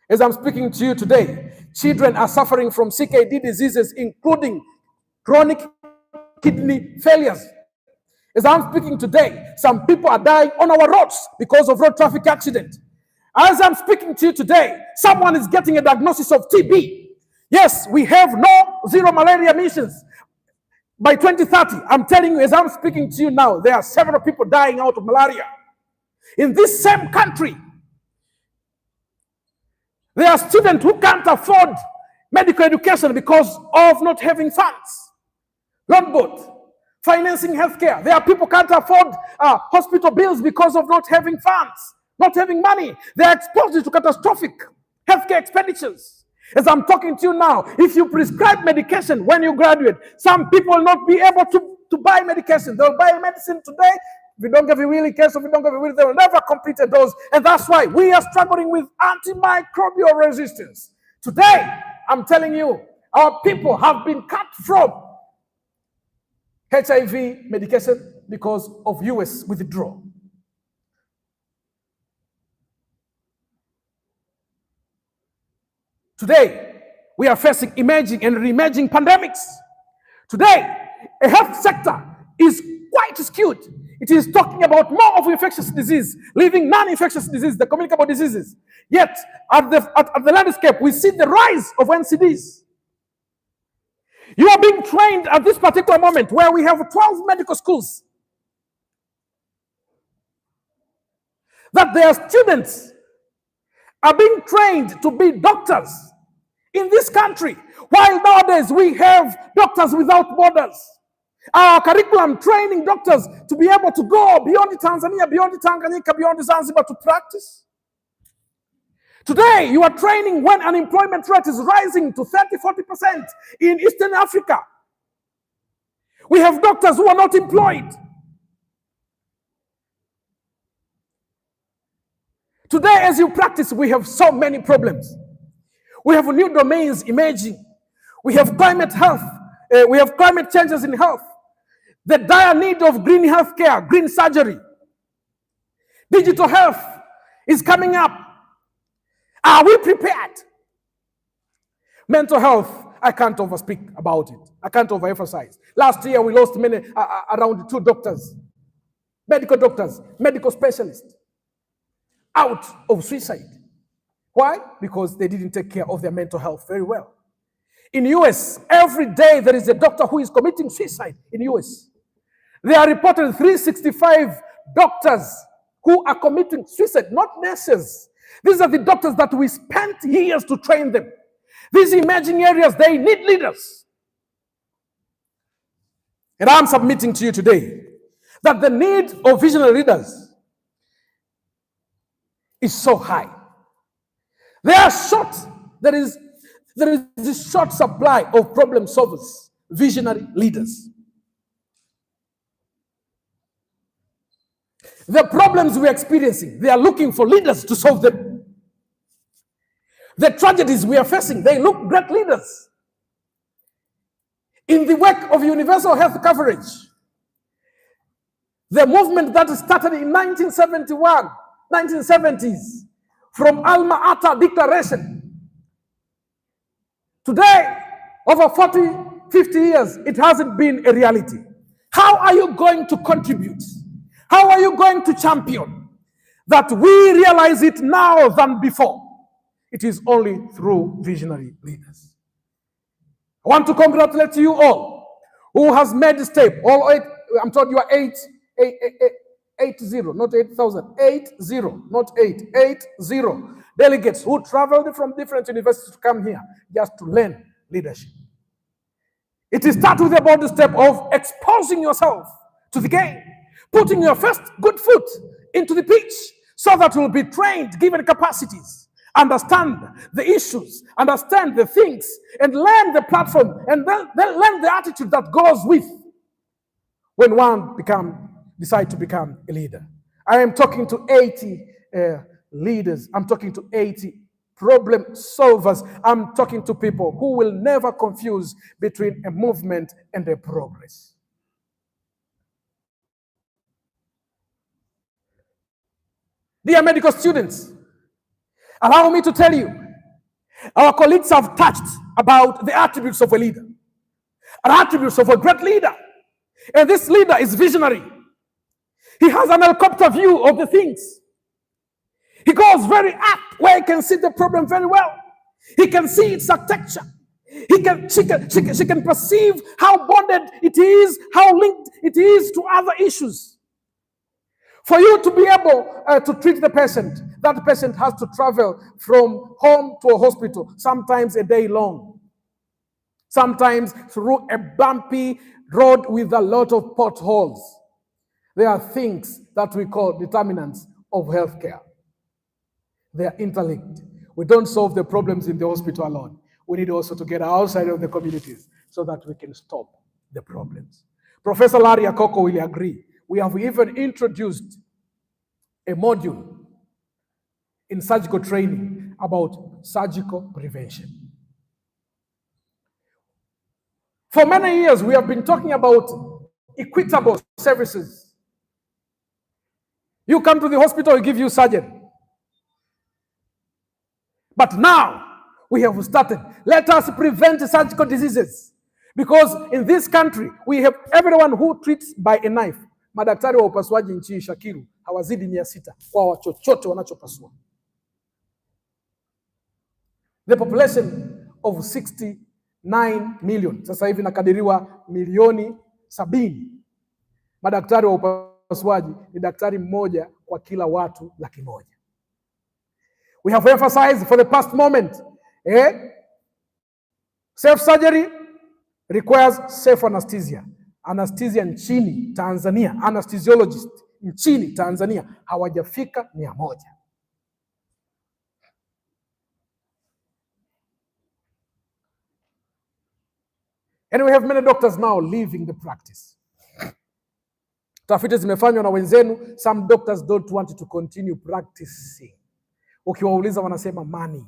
As I'm speaking to you today, children are suffering from CKD diseases, including chronic kidney failures. As I'm speaking today, some people are dying on our roads because of road traffic accident. As I'm speaking to you today, someone is getting a diagnosis of TB. Yes, we have no zero malaria missions. By 2030, I'm telling you, as I'm speaking to you now, there are several people dying out of malaria. In this same country, there are students who can't afford medical education because of not having funds. Loan board, financing healthcare. There are people who can't afford hospital bills because of not having funds, not having money. They are exposed to catastrophic healthcare expenditures. As I'm talking to you now, if you prescribe medication when you graduate, some people will not be able to buy medication. They'll buy medicine today. If you don't give a will in case of you don't give a will, they will never complete a dose. And that's why we are struggling with antimicrobial resistance. Today, I'm telling you, our people have been cut from HIV medication because of US withdrawal. Today, we are facing emerging and re-emerging pandemics. Today, a health sector is quite skewed. It is talking about more of infectious disease, leaving non-infectious disease, the communicable diseases. Yet, at the landscape, we see the rise of NCDs. You are being trained at this particular moment where we have 12 medical schools, that their students are being trained to be doctors in this country, while nowadays we have Doctors Without Borders. Our curriculum training doctors to be able to go beyond Tanzania, beyond Tanganyika, beyond Zanzibar to practice. Today, you are training when unemployment rate is rising to 30-40% in Eastern Africa. We have doctors who are not employed. Today, as you practice, we have so many problems. We have new domains emerging. We have climate health. We have climate changes in health. The dire need of green healthcare, green surgery. Digital health is coming up. Are we prepared? Mental health, I can't overspeak about it. I can't overemphasize. Last year, we lost around 2 doctors, medical specialists, out of suicide. Why? Because they didn't take care of their mental health very well. In the US, every day there is a doctor who is committing suicide in the US. They are reported 365 doctors who are committing suicide, not nurses. These are the doctors that we spent years to train them. These emerging areas, they need leaders. And I'm submitting to you today that the need of visionary leaders is so high. There is this short supply of problem solvers, visionary leaders. The problems we're experiencing, they are looking for leaders to solve them. The tragedies we are facing, they look great leaders. In the wake of universal health coverage, the movement that started in 1971, 1970s, from Alma Ata Declaration, today, over 40, 50 years, it hasn't been a reality. How are you going to contribute? How are you going to champion that we realize it now than before? It is only through visionary leaders. I want to congratulate you all who has made the step. All eight, I'm told you are 80, not 8,000, 80, not 80 delegates who traveled from different universities to come here just to learn leadership. It starts with the bold step of exposing yourself to the game, putting your first good foot into the pitch so that you'll be trained, given capacities, understand the issues, understand the things, and learn the platform, and then learn the attitude that goes with when one decide to become a leader. I am talking to 80 leaders. I'm talking to 80 problem solvers. I'm talking to people who will never confuse between a movement and a progress. Dear medical students, allow me to tell you, our colleagues have touched about the attributes of a leader, the attributes of a great leader. And this leader is visionary. He has an helicopter view of the things. He goes very up where he can see the problem very well. He can see its architecture. She can perceive how bonded it is, how linked it is to other issues. For you to be able to treat the patient, that patient has to travel from home to a hospital, sometimes a day long. Sometimes through a bumpy road with a lot of potholes. There are things that we call determinants of healthcare. They are interlinked. We don't solve the problems in the hospital alone. We need also to get outside of the communities so that we can stop the problems. Professor Larry Akoko will agree. We have even introduced a module in surgical training about surgical prevention. For many years, we have been talking about equitable services. You come to the hospital, we give you surgery. But now, we have started. Let us prevent surgical diseases. Because in this country, we have everyone who treats by a knife. Madaktari wa upasuaji nchini Shakiru hawazidi 600 kwa chochote wanachopasua. The population of 69 million. Sasa hivi nakadiriwa milioni 70. Madaktari wa upasuaji ni daktari mmoja kwa kila watu 100,000. We have emphasized for the past moment, safe surgery requires safe anesthesia. Anesthesia nchini Tanzania, anesthesiologist nchini Tanzania hawajafika 100. And we have many doctors now leaving the practice. Tafiti zimefanywa na wenzenu, some doctors don't want to continue practicing. Ukiwauliza wanasema money,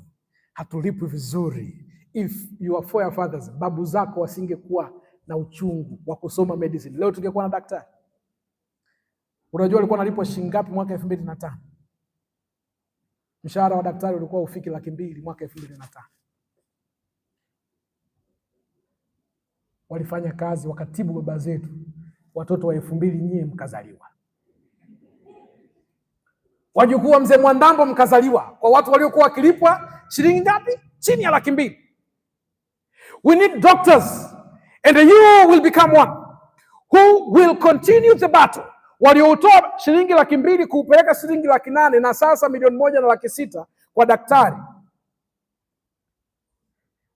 hatulipwi vizuri. If your forefathers, babu zako wasingekuwa na uchungu wa kusoma medicine, leo tungekuwa na daktari. Unajua alikuwa analipwa shilingi ngapi mwaka 2005? Mshahara wa daktari ulikuwa ufiki 200,000 mwaka 2005. Walifanya kazi wakatibu baba zetu, watoto wa 2000 nyie mkazaliwa. Wajukuu wa mzee Mwandambo mkazaliwa, kwa watu waliokuwa wakilipwa shilingi ngapi? Chini ya 200,000. We need doctors, and you will become one who will continue the battle. Walioutoa shilingi 200,000 kuupeleka shilingi 800,000 na sasa 1,600,000 kwa daktari.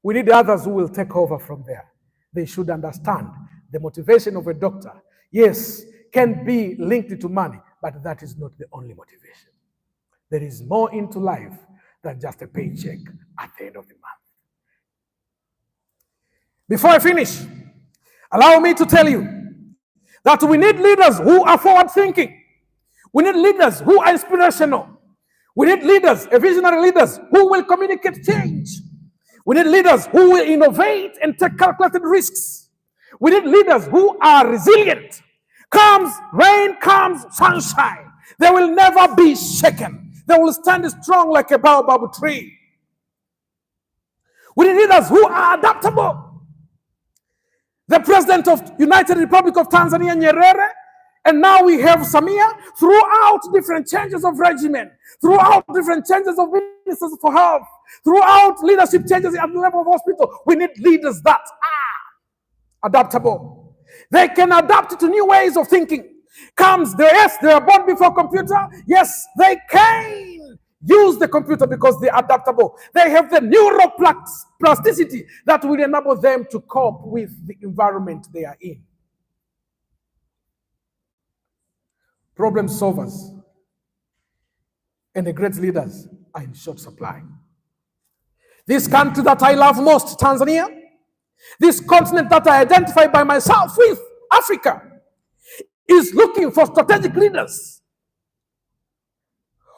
We need others who will take over from there. They should understand the motivation of a doctor, yes, can be linked to money, but that is not the only motivation. There is more into life than just a paycheck at the end of the month. Before I finish, allow me to tell you that we need leaders who are forward thinking. We need leaders who are inspirational. We need leaders, visionary leaders, who will communicate change. We need leaders who will innovate and take calculated risks. We need leaders who are resilient. Comes rain, comes sunshine, they will never be shaken. They will stand strong like a baobab tree. We need leaders who are adaptable. The President of United Republic of Tanzania, Nyerere, and now we have Samia, throughout different changes of regimen, throughout different changes of ministers for health, throughout leadership changes at the level of hospital, we need leaders that are adaptable. They can adapt to new ways of thinking. Yes, they are born before computer. Yes, they can use the computer because they're adaptable. They have the neuroplasticity that will enable them to cope with the environment they are in. Problem solvers and the great leaders are in short supply. This country that I love most, Tanzania, this continent that I identify by myself with, Africa, is looking for strategic leaders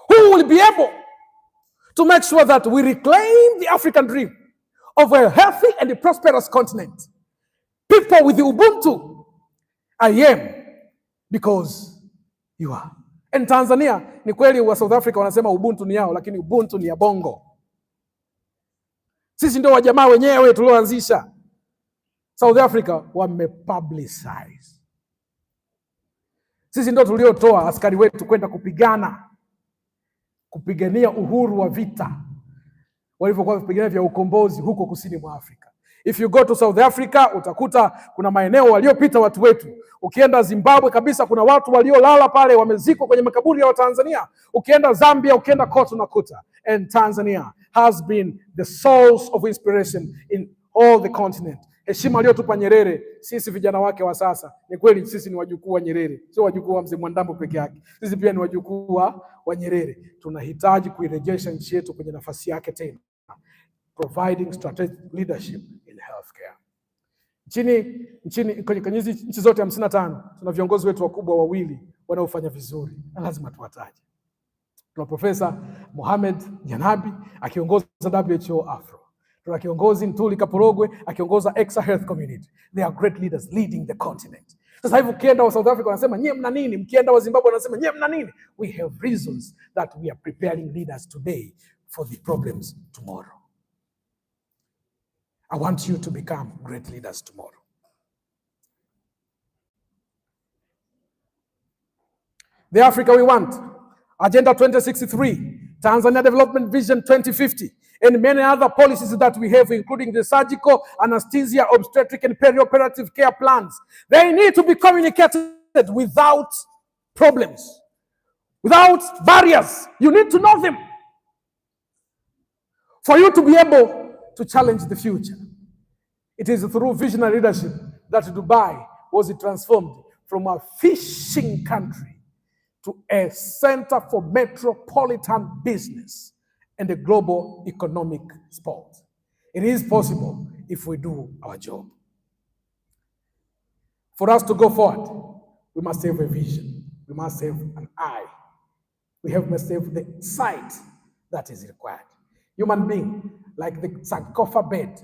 who will be able to make sure that we reclaim the African dream of a healthy and a prosperous continent. People with the Ubuntu, I am because you are. And Tanzania, ni kweli wa South Africa wanasema Ubuntu ni yao, lakini Ubuntu ni ya Bongo. Sisi ndio wajamaa wenyewe tulioanzisha. South Africa wamepublicize. Sisi ndio tuliotoa askari wetu kwenda kupigania uhuru wa vita walivyokuwa vipigania vya ukombozi huko kusini mwa Afrika. If you go to South Africa, utakuta kuna maeneo waliopita watu wetu. Ukienda Zimbabwe kabisa, kuna watu waliolala pale wamezikwa kwenye makaburi ya Watanzania. Ukienda Zambia, ukienda kote unakuta. And Tanzania has been the source of inspiration in all the continent. Heshima aliyotupa Nyerere, sisi vijana wake wa sasa, ni kweli sisi ni wajukuu wa Nyerere, sio wajukuu wa Mzee Mwandambo peke yake. Sisi pia ni wajukuu wa Nyerere. Tunahitaji kuirejesha nchi yetu kwenye nafasi yake tena, providing strategic leadership in healthcare. Kwenye hizi nchi zote 55 tuna viongozi wetu wakubwa wawili wanaofanya vizuri na lazima tuwataje. Tuna Profesa Mohamed Janabi akiongoza WHO Afro. Tuna kiongozi Ntuli Kaporogwe akiongoza Exa Health Community. They are great leaders leading the continent. Sasa hivi ukienda wa South Africa wanasema nyie mna nini? Mkienda wa Zimbabwe wanasema nyie mna nini? We have reasons that we are preparing leaders today for the problems tomorrow. I want you to become great leaders tomorrow. The Africa we want, Agenda 2063, Tanzania Development Vision 2050, and many other policies that we have, including the surgical, anesthesia, obstetric, and perioperative care plans. They need to be communicated without problems, without barriers. You need to know them for you to be able to challenge the future. It is through visionary leadership that Dubai was transformed from a fishing country to a center for metropolitan business and a global economic sport. It is possible if we do our job. For us to go forward, we must have a vision. We must have an eye. We must have the sight that is required. Human being, like the Sankofa bird.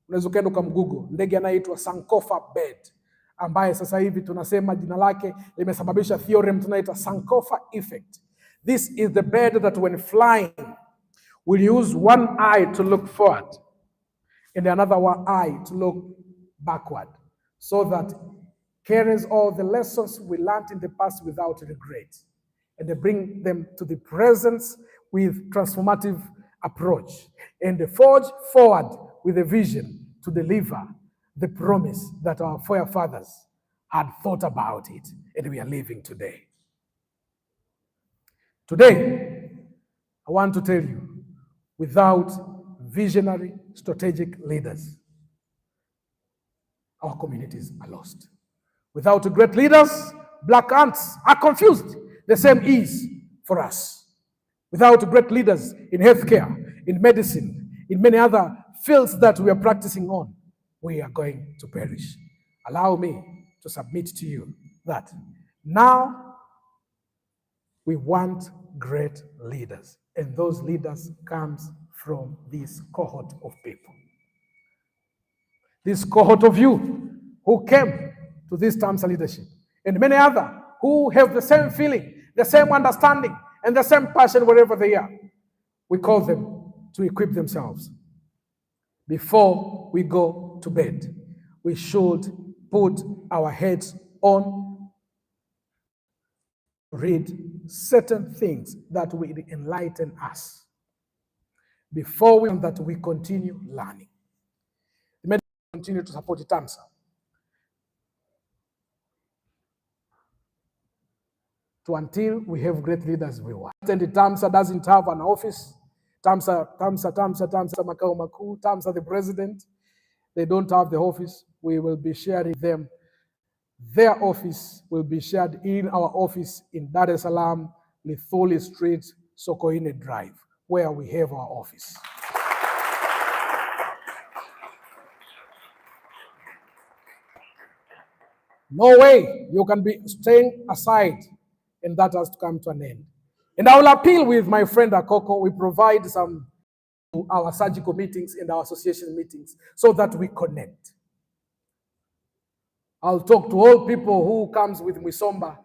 Unaweza ukaenda ukamgoogle ndege anaitwa Sankofa bird, ambaye sasa hivi tunasema jina lake limesababisha theorem tunaita Sankofa effect. This is the bird that when flying will use one eye to look forward and another one eye to look backward, so that carries all the lessons we learned in the past without regret, and they bring them to the present with transformative approach, and they forge forward with a vision to deliver the promise that our forefathers had thought about it, and we are living today. Today, I want to tell you, without visionary, strategic leaders, our communities are lost. Without great leaders, black ants are confused. The same is for us. Without great leaders in healthcare, in medicine, in many other fields that we are practicing on, we are going to perish. Allow me to submit to you that now We want great leaders, and those leaders comes from this cohort of people. This cohort of you who came to this Tamsa leadership, and many other who have the same feeling, the same understanding, and the same passion wherever they are. We call them to equip themselves. Before we go to bed, we should put our heads on, read certain things that will enlighten us. Before we continue learning. The continue to support Tamsa. Until we have great leaders we want. And Tamsa doesn't have an office. Tamsa makao makuu, Tamsa the president. They don't have the office. We will be sharing them. Their office will be shared in our office in Dar es Salaam, Lithuli Street, Sokoine Drive, where we have our office. No way you can be staying aside, and that has to come to an end. And I will appeal with my friend Akoko. We provide some to our surgical meetings and our association meetings so that we connect. I'll talk to all people who comes with Mwisomba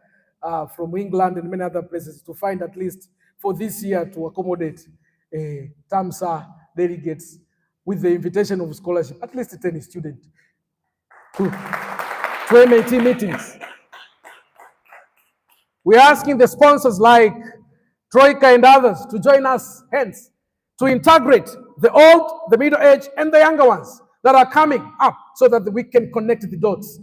from England and many other places to find at least for this year to accommodate Tamsa delegates with the invitation of scholarship, at least 10 students to MAT meetings. We're asking the sponsors like Troika and others to join us, hence, to integrate the old, the middle age, and the younger ones that are coming up so that we can connect the dots